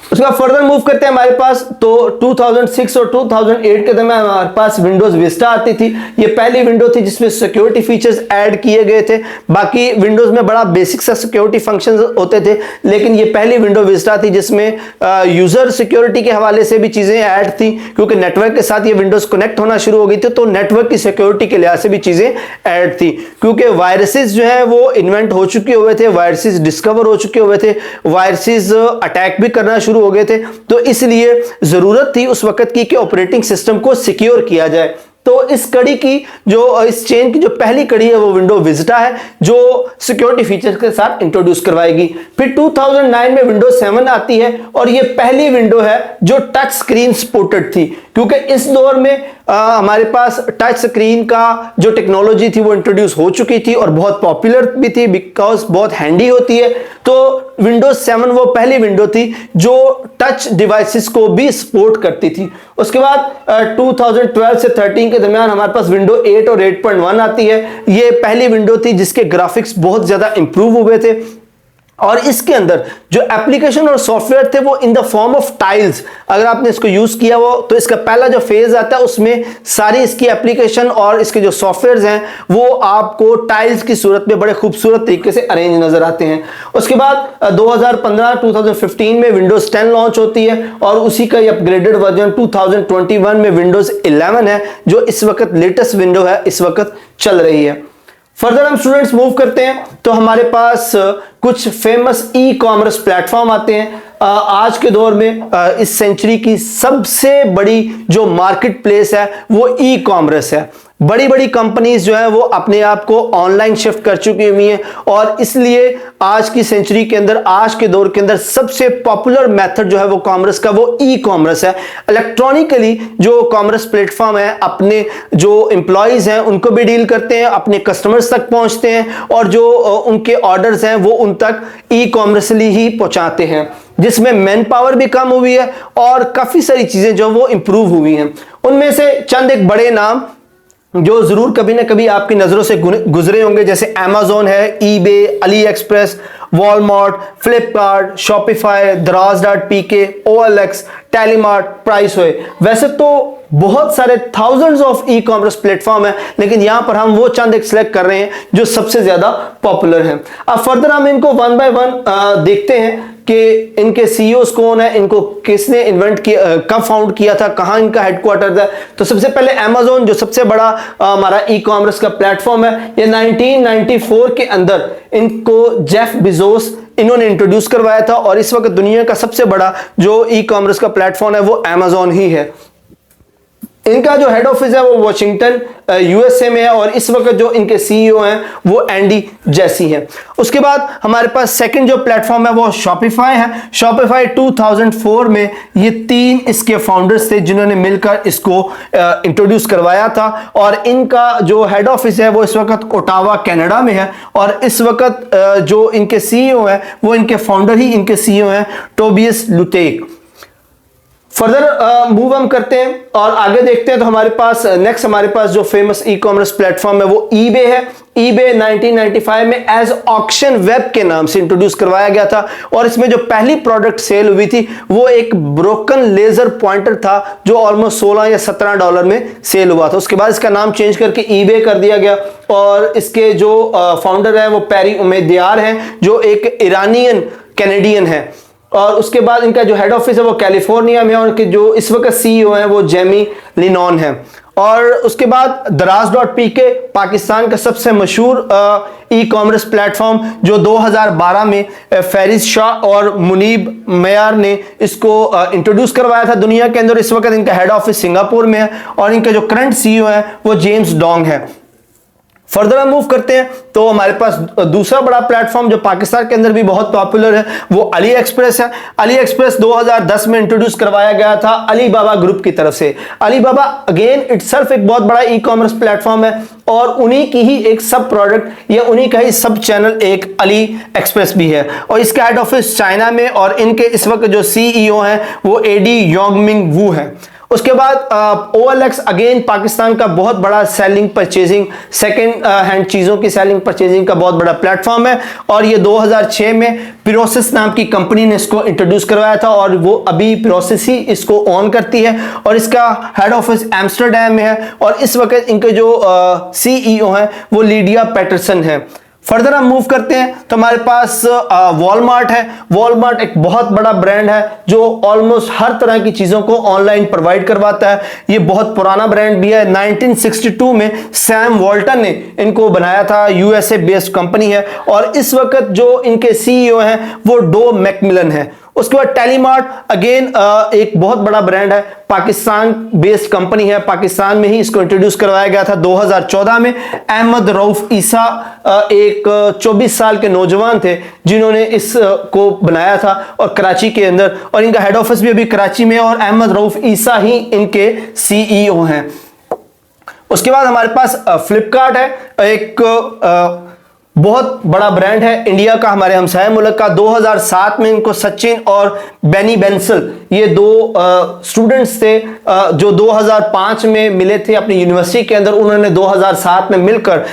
उसके बाद फर्दर मूव करते हैं हमारे पास, तो 2006 और 2008 के दरमियान हमारे पास विंडोज विस्टा आती थी। ये पहली विंडो थी जिसमें सिक्योरिटी फीचर्स ऐड किए गए थे। बाकी विंडोज में बड़ा बेसिक सा सिक्योरिटी फंक्शंस होते थे, लेकिन ये पहली विंडो विस्टा थी जिसमें यूजर सिक्योरिटी के हवाले से भी चीजें ऐड थी, क्योंकि नेटवर्क के साथ ये विंडोज कनेक्ट होना शुरू हो गई थी तो नेटवर्क की सिक्योरिटी के लिहाज से भी चीजें ऐड थी। क्योंकि वायरसेस जो है वो इन्वेंट हो चुके हुए थे, वायरसेस डिस्कवर हो चुके हुए थे, वायरसेस अटैक भी करना शुरू हो गए थे, तो इसलिए जरूरत थी उस वक्त की कि ऑपरेटिंग सिस्टम को सिक्योर किया जाए। तो इस कड़ी की इस चेन की जो पहली कड़ी है वो विंडो विस्टा है जो सिक्योरिटी फीचर्स के साथ इंट्रोड्यूस करवाएगी। फिर 2009 में विंडोज 7 आती है और ये पहली विंडो है जो टच स्क्रीन सपोर्टेड थी, क्योंकि इस दौर में हमारे पास टच स्क्रीन का जो टेक्नोलॉजी थी वो इंट्रोड्यूस हो चुकी थी और बहुत पॉपुलर भी थी बिकॉज बहुत हैंडी होती है। तो विंडोज 7 वो पहली विंडो थी जो टच डिवाइसेस को भी सपोर्ट करती थी। उसके बाद 2012 से 13 के दरमियान हमारे पास विंडो 8 और 8.1 आती है। ये पहली विंडो थी जिसके ग्राफिक्स बहुत ज्यादा इंप्रूव हुए थे और इसके अंदर जो एप्लीकेशन और सॉफ्टवेयर थे वो in the form of tiles, अगर आपने इसको यूज किया हो तो इसका पहला जो फेज आता है उसमें सारी इसकी एप्लीकेशन और इसके जो सॉफ्टवेयर हैं वो आपको टाइल्स की सूरत में बड़े खूबसूरत तरीके से अरेंज नजर आते हैं। उसके बाद 2015 में विंडोज 10 लॉन्च होती है और उसी का अपग्रेडेड वर्जन 2021 में विंडोज 11 है जो इस वक्त लेटेस्ट विंडो है, इस वक्त चल रही है। फर्दर हम स्टूडेंट्स मूव करते हैं तो हमारे पास कुछ फेमस ई कॉमर्स प्लेटफॉर्म आते हैं। आज के दौर में इस सेंचुरी की सबसे बड़ी जो मार्केट प्लेस है वो ई कॉमर्स है। बड़ी बड़ी कंपनीज जो है वो अपने आप को ऑनलाइन शिफ्ट कर चुकी हुई हैं और इसलिए आज की सेंचुरी के अंदर, आज के दौर के अंदर सबसे पॉपुलर मेथड जो है वो कॉमर्स का वो ई कॉमर्स है। इलेक्ट्रॉनिकली जो कॉमर्स प्लेटफॉर्म है अपने जो एम्प्लॉयज हैं उनको भी डील करते हैं, अपने कस्टमर्स तक पहुंचते हैं और जो उनके ऑर्डर्स हैं वो उन तक ई कॉमर्सली ही पहुंचाते हैं, जिसमें मैन पावर भी कम हुई है और काफी सारी चीजें जो वो इंप्रूव हुई हैं। उनमें से चंद एक बड़े नाम जो जरूर कभी ना कभी आपकी नजरों से गुजरे होंगे, जैसे Amazon है, eBay, AliExpress, Walmart, Flipkart, Shopify, दराज.pk, OLX, टेलीमार्ट, प्राइसवे। वैसे तो बहुत सारे thousands of e commerce platform है, लेकिन यहां पर हम वो चंद एक सिलेक्ट कर रहे हैं जो सबसे ज्यादा पॉपुलर हैं। अब फर्दर हम इनको वन बाय वन देखते हैं। कि इनके सीईओ कौन है, इनको किसने इन्वेंट किया, कब फाउंड किया था, कहां इनका हेडक्वार्टर था। तो सबसे पहले अमेज़न जो सबसे बड़ा हमारा ई कॉमर्स का प्लेटफॉर्म है, ये 1994 के अंदर इनको जेफ बेजोस इन्होंने इंट्रोड्यूस करवाया था और इस वक्त दुनिया का सबसे बड़ा जो ई कॉमर्स का प्लेटफॉर्म है वो अमेज़न ही है। इनका जो हेड ऑफिस है वो वॉशिंगटन यूएसए में है और इस वक्त जो इनके सीईओ हैं वो एंडी जेसी हैं। उसके बाद हमारे पास सेकंड जो प्लेटफॉर्म है वो शॉपिफाई है। शॉपिफाई 2004 में ये 3 इसके फाउंडर्स थे जिन्होंने मिलकर इसको इंट्रोड्यूस करवाया था और इनका जो हेड ऑफिस है वो इस वक्त ओटावा कनाडा में है और इस वक्त जो इनके सीईओ हैं वो इनके फाउंडर ही इनके सीईओ हैं, टोबियस लुटेक। फर्दर मूव हम करते हैं और आगे देखते हैं। तो हमारे पास नेक्स्ट हमारे पास जो फेमस ई कॉमर्स प्लेटफॉर्म है वो ईबे है। ईबे 1995 में एज ऑक्शन वेब के नाम से इंट्रोड्यूस करवाया गया था और इसमें जो पहली प्रोडक्ट सेल हुई थी वो एक ब्रोकन लेजर पॉइंटर था जो ऑलमोस्ट $16 या $17 में सेल हुआ था। उसके बाद इसका नाम चेंज करके ईबे कर दिया गया और इसके जो फाउंडर है वो पैरी उमेदियार हैं जो एक ईरानियन कैनेडियन है और उसके बाद इनका जो हेड ऑफिस है वो कैलिफोर्निया में है और इनके जो इस वक्त सीईओ हैं वो जेमी लिनॉन है। और उसके बाद दराज.pk पाकिस्तान का सबसे मशहूर ई कॉमर्स प्लेटफॉर्म जो 2012 में फैरिज शाह और मुनीब मयार ने इसको इंट्रोड्यूस करवाया था दुनिया के अंदर। इस वक्त इनका हेड ऑफिस सिंगापुर में है और इनके जो करंट सीईओ हैं वो जेम्स डोंग है। फर्दर हम मूव करते हैं तो हमारे पास दूसरा बड़ा प्लेटफॉर्म जो पाकिस्तान के अंदर भी बहुत पॉपुलर है वो अली एक्सप्रेस है। अली एक्सप्रेस 2010 में इंट्रोड्यूस करवाया गया था अली बाबा ग्रुप की तरफ से। अली बाबा अगेन इटसेल्फ एक बहुत बड़ा ई कॉमर्स प्लेटफॉर्म है और उन्हीं की ही एक सब प्रोडक्ट या उन्हीं का ही सब चैनल एक अली एक्सप्रेस भी है और इसका हेड ऑफिस चाइना में और इनके इस वक्त जो सीईओ हैं वो एडी योंगमिंग वू है। उसके बाद OLX अगेन पाकिस्तान का बहुत बड़ा सेलिंग परचेजिंग सेकंड हैंड चीज़ों की सेलिंग परचेजिंग का बहुत बड़ा प्लेटफॉर्म है और ये 2006 में प्रोसेस नाम की कंपनी ने इसको इंट्रोड्यूस करवाया था और वो अभी प्रोसेस ही इसको ऑन करती है और इसका हेड ऑफिस एम्स्टरडैम में है और इस वक्त इनके जो सीईओ हैं वो लीडिया पैटरसन है। फर्दर हम मूव करते हैं तो हमारे पास वॉलमार्ट है। वॉलमार्ट एक बहुत बड़ा ब्रांड है जो ऑलमोस्ट हर तरह की चीज़ों को ऑनलाइन प्रोवाइड करवाता है। ये बहुत पुराना ब्रांड भी है। 1962 में सैम वॉल्टन ने इनको बनाया था। यूएसए बेस्ड कंपनी है और इस वक्त जो इनके सीईओ हैं वो डो मैकमिलन है। उसके बाद टेलीमार्ट अगेन एक बहुत बड़ा ब्रांड है, पाकिस्तान बेस्ड कंपनी है। पाकिस्तान में ही इसको इंट्रोड्यूस करवाया गया था 2014 में। अहमद रऊफ ईसा एक 24 साल के नौजवान थे जिन्होंने इसको बनाया था और कराची के अंदर और इनका हेड ऑफिस भी अभी कराची में है और अहमद रऊफ ईसा ही इनके सीईओ हैं। उसके बाद हमारे पास फ्लिपकार्ट है, एक बहुत बड़ा ब्रांड है इंडिया का, हमारे हमसाया मुल्क का। 2007 में इनको सचिन और बेनी बेंसल ये दो स्टूडेंट्स थे जो 2005 में मिले थे अपनी यूनिवर्सिटी के अंदर। उन्होंने 2007 में मिलकर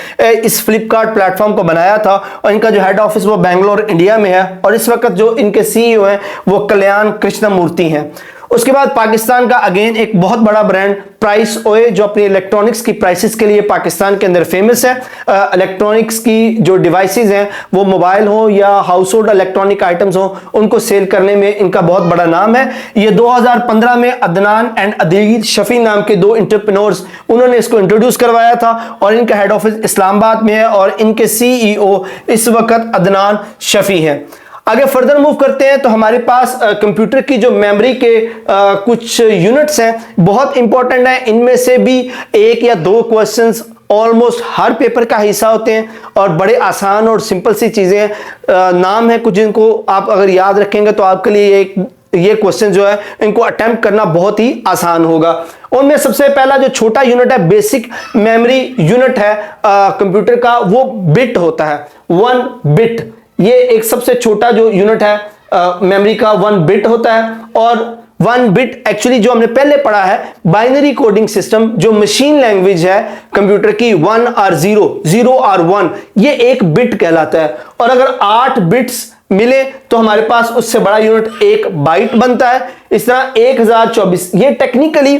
इस फ्लिपकार्ट प्लेटफॉर्म को बनाया था और इनका जो हेड ऑफिस वो बेंगलोर इंडिया में है और इस वक्त जो इनके सीईओ हैं वो कल्याण कृष्णमूर्ति हैं। उसके बाद पाकिस्तान का अगेन एक बहुत बड़ा ब्रांड प्राइस ओए जो अपनी इलेक्ट्रॉनिक्स की प्राइसेस के लिए पाकिस्तान के अंदर फेमस है। इलेक्ट्रॉनिक्स की जो डिवाइसेस हैं वो मोबाइल हो या हाउस होल्ड इलेक्ट्रॉनिक आइटम्स हो उनको सेल करने में इनका बहुत बड़ा नाम है। ये 2015 में अदनान एंड अदील शफी नाम के दो एंटरप्रेन्योर्स उन्होंने इसको इंट्रोड्यूस करवाया था और इनका हेड ऑफिस इस्लामाबाद में है और इनके सीईओ इस वक्त अदनान शफी हैं। आगे फर्दर मूव करते हैं तो हमारे पास कंप्यूटर की जो मेमोरी के कुछ यूनिट्स हैं बहुत इंपॉर्टेंट है। इनमें से भी एक या दो क्वेश्चंस ऑलमोस्ट हर पेपर का हिस्सा होते हैं और बड़े आसान और सिंपल सी चीजें हैं। नाम है कुछ जिनको आप अगर याद रखेंगे तो आपके लिए ये क्वेश्चन जो है इनको अटेम्प्ट करना बहुत ही आसान होगा। उनमें सबसे पहला जो छोटा यूनिट है बेसिक मेमोरी यूनिट है कंप्यूटर का, वो बिट होता है 1 बिट। ये एक सबसे छोटा जो यूनिट है मेमोरी का 1 बिट होता है और 1 बिट एक्चुअली जो हमने पहले पढ़ा है बाइनरी कोडिंग सिस्टम जो मशीन लैंग्वेज है कंप्यूटर की 1 और 0, 0 और 1, ये 1 बिट कहलाता है। और अगर 8 बिट्स मिले तो हमारे पास उससे बड़ा यूनिट 1 बाइट बनता है। इस तरह 1024 ये टेक्निकली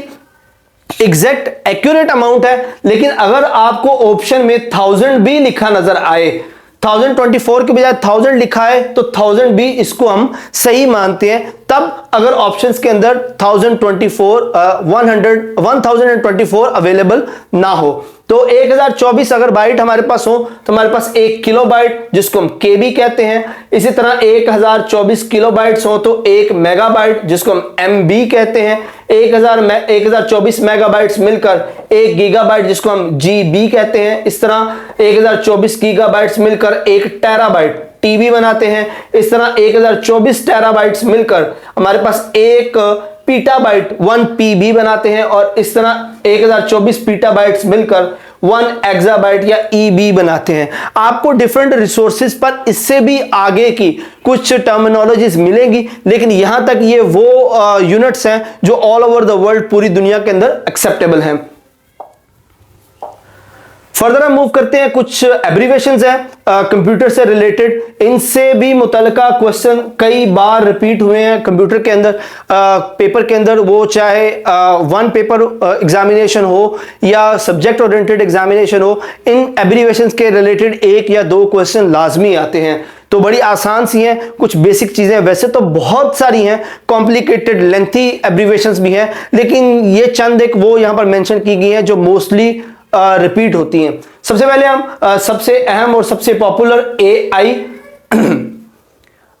एग्जैक्ट एक्यूरेट अमाउंट है, लेकिन अगर आपको ऑप्शन में 1000 भी लिखा नजर आए 1024 के बजाय 1000 लिखा है तो 1000 भी इसको हम सही मानते हैं, तब अगर ऑप्शंस के अंदर 1024 अवेलेबल ना हो। तो 1024 अगर बाइट हमारे पास हो तो हमारे पास 1 किलो बाइट जिसको हम केबी कहते हैं। इसी तरह 1024 किलो बाइट्स हो तो 1 मेगाबाइट जिसको हम एमबी कहते हैं। 1024 मेगाबाइट्स मिलकर 1 गीगाबाइट जिसको हम जीबी कहते हैं। इस तरह 1024 गीगाबाइट्स मिलकर 1 टेराबाइट टीबी बनाते हैं। इस तरह 1024 टेराबाइट्स मिलकर हमारे पास 1 पीटाबाइट 1 पीबी बनाते हैं। और इस तरह 1024 पीटाबाइट्स मिलकर 1 एक्साबाइट या ईबी बनाते हैं। आपको डिफरेंट रिसोर्सेज पर इससे भी आगे की कुछ टर्मिनोलॉजीज मिलेंगी, लेकिन यहां तक ये वो यूनिट्स हैं जो ऑल ओवर द वर्ल्ड, पूरी दुनिया के अंदर एक्सेप्टेबल हैं। फर्दर हम मूव करते हैं, कुछ एब्रीवेशंस हैं कंप्यूटर से रिलेटेड। इनसे भी मुतल्लिका क्वेश्चन कई बार रिपीट हुए हैं कंप्यूटर के अंदर, पेपर के अंदर, वो चाहे वन पेपर एग्जामिनेशन हो या सब्जेक्ट ओरिएंटेड एग्जामिनेशन हो। इन एब्रीवेशंस के रिलेटेड 1 या 2 क्वेश्चन लाजमी आते हैं। तो बड़ी आसान सी हैं, कुछ बेसिक चीजें, वैसे तो बहुत सारी हैं, कॉम्प्लिकेटेड लेंथी एब्रीवेशंस भी हैं, लेकिन ये चंद एक वो यहां पर मेंशन की गई हैं जो मोस्टली रिपीट होती हैं। सबसे पहले हम सबसे अहम और सबसे पॉपुलर एआई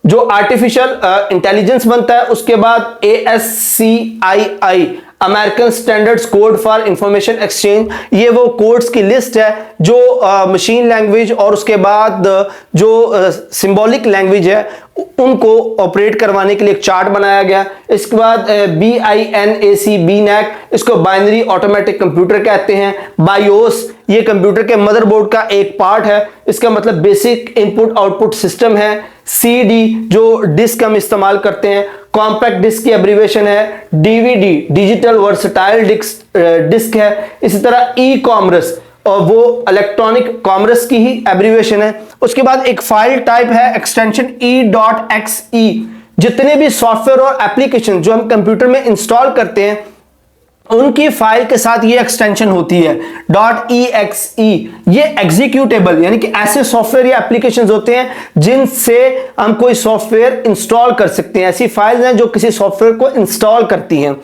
जो आर्टिफिशियल इंटेलिजेंस बनता है, उसके बाद ASCII American standards code for information exchange, ये वो कोड्स की लिस्ट है जो मशीन लैंग्वेज और उसके बाद जो सिंबॉलिक लैंग्वेज है उनको ऑपरेट करवाने के लिए एक चार्ट बनाया गया। इसके बाद BINAC, इसको बाइनरी ऑटोमेटिक कंप्यूटर कहते हैं। बायोस ये कंप्यूटर के मदरबोर्ड का एक पार्ट है, इसका मतलब बेसिक इनपुट आउटपुट सिस्टम है। CD जो डिस्क हम इस्तेमाल करते हैं, कॉम्पैक्ट डिस्क की एब्रीवेशन है। DVD डिजिटल वर्सटाइल डिस्क है। इसी तरह ई-कॉमर्स और वो इलेक्ट्रॉनिक कॉमर्स की ही एब्रीवेशन है। उसके बाद एक फाइल टाइप है एक्सटेंशन E.XE। जितने भी सॉफ्टवेयर और एप्लीकेशन जो हम कंप्यूटर में इंस्टॉल करते हैं उनकी फाइल के साथ ये एक्सटेंशन होती है .exe। ये एग्जीक्यूटेबल यानी कि ऐसे सॉफ्टवेयर या एप्लीकेशंस होते हैं जिनसे हम कोई सॉफ्टवेयर इंस्टॉल कर सकते हैं। ऐसी फाइल्स हैं जो किसी सॉफ्टवेयर को इंस्टॉल करती हैं।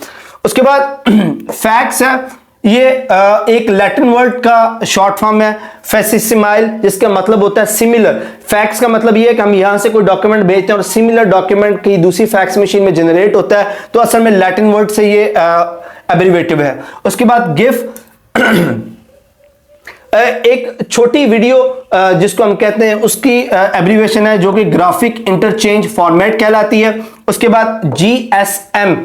उसके बाद फैक्स है, ये एक लैटिन वर्ड का शॉर्ट फॉर्म है फैसिसिमाइल, जिसका मतलब होता है सिमिलर। फैक्स का मतलब ये है कि हम यहां से कोई डॉक्यूमेंट भेजते हैं और सिमिलर डॉक्यूमेंट की दूसरी फैक्स मशीन में जनरेट होता है, तो असल में लैटिन वर्ड से ये एब्रीवेटिव है। उसके बाद गिफ एक छोटी वीडियो जिसको हम कहते हैं उसकी एब्रीवेशन है जो कि ग्राफिक इंटरचेंज फॉर्मेट कहलाती है। उसके बाद GSM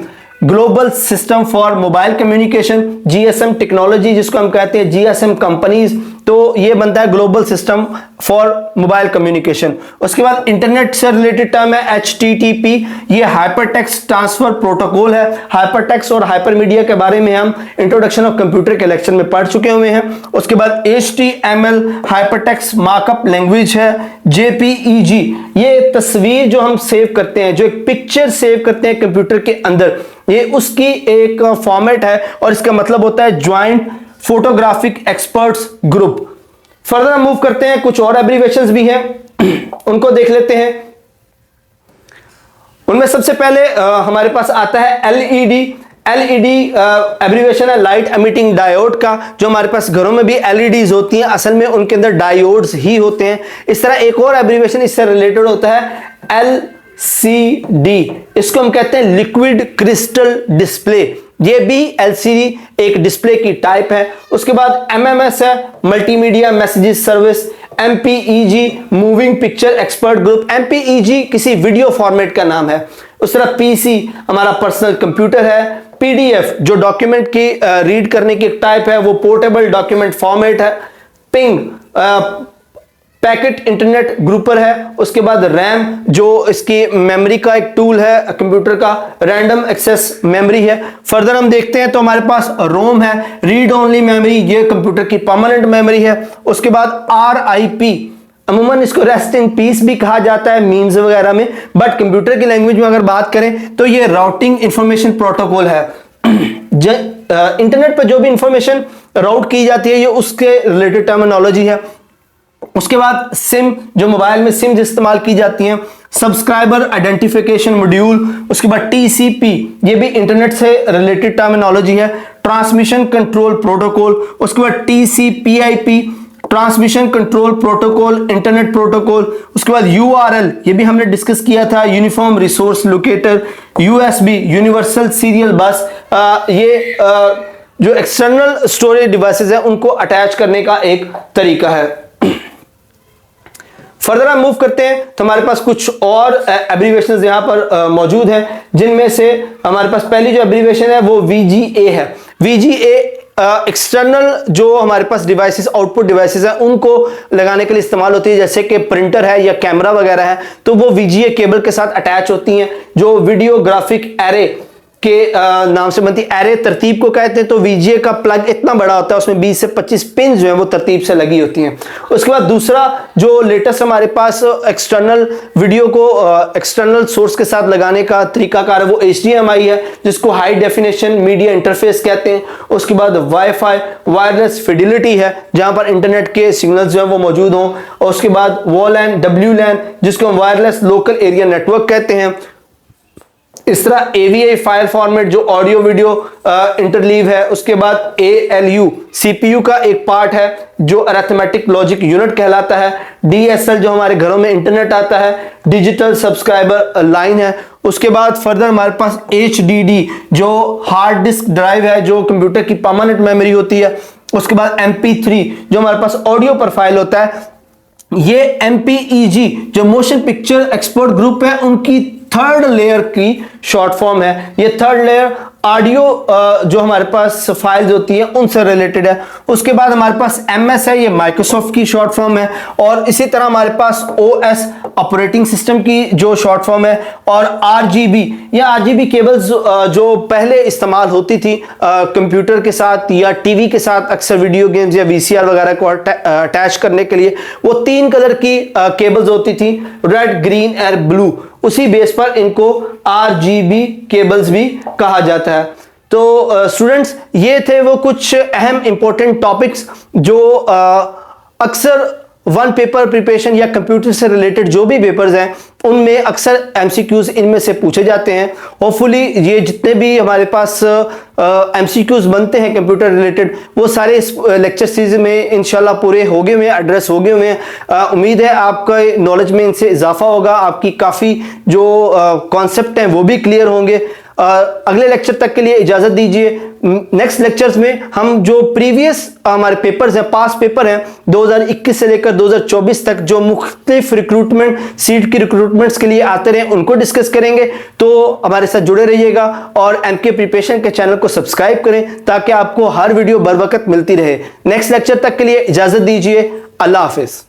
global system for mobile communication, GSM technology जिसको हम कहते हैं GSM कंपनीज, तो ये बनता है global system for mobile communication. उसके बाद इंटरनेट से रिलेटेड टर्म है HTTP, ये हाइपरटेक्स्ट ट्रांसफर प्रोटोकॉल है। हाइपरटेक्स्ट और हाइपरमीडिया के बारे में हम इंट्रोडक्शन ऑफ कंप्यूटर के लेक्चर में पढ़ चुके हुए हैं। उसके बाद HTML हाइपरटेक्स्ट मार्कअप लैंग्वेज है। JPEG ये तस्वीर जो हम सेव करते हैं, जो एक पिक्चर सेव करते हैं कंप्यूटर के अंदर, ये उसकी एक फॉर्मेट है और इसका मतलब होता है joint photographic experts group. Further move करते हैं, कुछ और एब्रीवेशंस भी हैं, उनको देख लेते हैं। उनमें सबसे पहले हमारे पास आता है LED। एब्रीवेशन है लाइट एमिटिंग डायोड का, जो हमारे पास घरों में भी LEDs होती हैं, असल में उनके अंदर डायोड्स ही होते हैं। इस तरह एक और एब्रीवेशन इससे रिलेटेड होता है LCD, इसको हम कहते हैं लिक्विड क्रिस्टल डिस्प्ले। ये भी LCD एक डिस्प्ले की टाइप है। उसके बाद MMS है multimedia messages service. MPEG moving picture expert group, MPEG किसी वीडियो फॉर्मेट का नाम है। उस तरह PC हमारा पर्सनल कंप्यूटर है। PDF जो डॉक्यूमेंट की रीड करने की टाइप है, वो पोर्टेबल डॉक्यूमेंट फॉर्मेट है। पिंग पैकेट इंटरनेट ग्रुपर है। उसके बाद रैम जो इसकी मेमोरी का एक टूल है कंप्यूटर का, रैंडम एक्सेस मेमोरी है। फर्दर हम देखते हैं तो हमारे पास रोम है, रीड ओनली मेमोरी, ये कंप्यूटर की परमानेंट मेमोरी है। उसके बाद RIP, अमूमन इसको रेस्ट इन पीस भी कहा जाता है मीम्स वगैरह में, बट कंप्यूटर की लैंग्वेज में अगर बात करें तो ये राउटिंग इंफॉर्मेशन प्रोटोकॉल है। इंटरनेट पर जो भी इंफॉर्मेशन राउट की जाती है ये उसके रिलेटेड टर्मिनोलॉजी है। उसके बाद सिम, जो मोबाइल में सिम इस्तेमाल की जाती हैं, सब्सक्राइबर आइडेंटिफिकेशन मॉड्यूल, उसके बाद टीसीपी, ये भी इंटरनेट से रिलेटेड टर्मिनोलॉजी है, ट्रांसमिशन कंट्रोल प्रोटोकॉल, उसके बाद TCP IP, transmission control protocol, internet protocol, उसके बाद यूआरएल, ये भी हमने डिस्कस किया था, uniform resource locator, USB, universal serial bus, ये जो एक्सटर्नल स्टोरेज डिवाइसेस है उनको अटैच करने का एक तरीका है। फर्दर हम मूव करते हैं तो हमारे पास कुछ और एब्रीविएशंस यहां पर मौजूद हैं, जिनमें से हमारे पास पहली जो एब्रीविएशन है वो VGA है। VGA एक्सटर्नल जो हमारे पास डिवाइसेस, आउटपुट डिवाइसेस है, उनको लगाने के लिए इस्तेमाल होती है, जैसे कि प्रिंटर है या कैमरा वगैरह है, तो वो VGA केबल के साथ अटैच होती हैं, जो वीडियो ग्राफिक एरे के नाम से बनती एरे तरतीब को कहते हैं। तो VGA का प्लग इतना बड़ा होता है, उसमें 20 से 25 पिन जो है वो तरतीब से लगी होती हैं। उसके बाद दूसरा जो लेटेस्ट हमारे पास एक्सटर्नल वीडियो को एक्सटर्नल सोर्स के साथ लगाने का तरीकाकार है वो HDMI है, जिसको हाई डेफिनेशन मीडिया इंटरफेस कहते हैं। उसके बाद वाईफाई वायरलेस फिडिलिटी है, जहां पर इंटरनेट के सिग्नल्स जो है वो मौजूद हों। और उसके बाद WLAN, WLAN, जिसको हम वायरलेस लोकल एरिया नेटवर्क कहते हैं। इस तरह AVI फाइल फॉर्मेट जो ऑडियो वीडियो इंटरलीव है। उसके बाद ALU CPU का एक पार्ट है जो अरिथमेटिक लॉजिक यूनिट कहलाता है। DSL जो हमारे घरों में इंटरनेट आता है, डिजिटल सब्सक्राइबर लाइन है। उसके बाद फर्दर हमारे पास HDD जो हार्ड डिस्क ड्राइव है, जो कंप्यूटर की परमानेंट मेमोरी होती है। उसके बाद MP3 जो हमारे पास ऑडियो पर फाइल होता है। ये MPEG जो मोशन पिक्चर एक्सपोर्ट ग्रुप है, उनकी थर्ड लेयर की शॉर्ट फॉर्म है। ये थर्ड लेयर ऑडियो जो हमारे पास फाइल्स होती है उनसे रिलेटेड है। उसके बाद हमारे पास MS है, ये माइक्रोसॉफ्ट की शॉर्ट फॉर्म है। और इसी तरह हमारे पास OS ऑपरेटिंग सिस्टम की जो शॉर्ट फॉर्म है। और RGB, या RGB केबल्स जो पहले इस्तेमाल होती थी कंप्यूटर के साथ या टीवी के साथ, अक्सर वीडियो गेम्स या VCR वगैरह को अटैच करने के लिए, वो 3 कलर की केबल्स होती थी, रेड, ग्रीन और ब्लू। उसी बेस पर इनको RGB केबल्स भी कहा जाता है। तो स्टूडेंट्स, ये थे वो कुछ अहम इंपॉर्टेंट टॉपिक्स जो अक्सर वन पेपर प्रिपरेशन या कंप्यूटर से रिलेटेड जो भी पेपर्स हैं उनमें अक्सर MCQs इनमें से पूछे जाते हैं। होपफुली ये जितने भी हमारे पास MCQs बनते हैं कंप्यूटर रिलेटेड, वो सारे इस लेक्चर सीरीज में इंशाल्लाह पूरे हो गए हुए हैं, एड्रेस हो गए हुए हैं। उम्मीद है आपका नॉलेज में इनसे इजाफा होगा, आपकी काफ़ी जो कॉन्सेप्ट हैं वो भी क्लियर होंगे। अगले लेक्चर तक के लिए इजाज़त दीजिए। नेक्स्ट लेक्चर्स में हम जो प्रीवियस हमारे पेपर्स हैं, पास पेपर हैं 2021 से लेकर 2024 तक, जो मुख्तलिफ रिक्रूटमेंट सीट की रिक्रूटमेंट्स के लिए आते रहे, उनको डिस्कस करेंगे। तो हमारे साथ जुड़े रहिएगा और MK प्रिपरेशन के चैनल को सब्सक्राइब करें ताकि आपको हर वीडियो बर वक्त मिलती रहे। नेक्स्ट लेक्चर तक के लिए इजाज़त दीजिए। अल्लाह हाफिज़।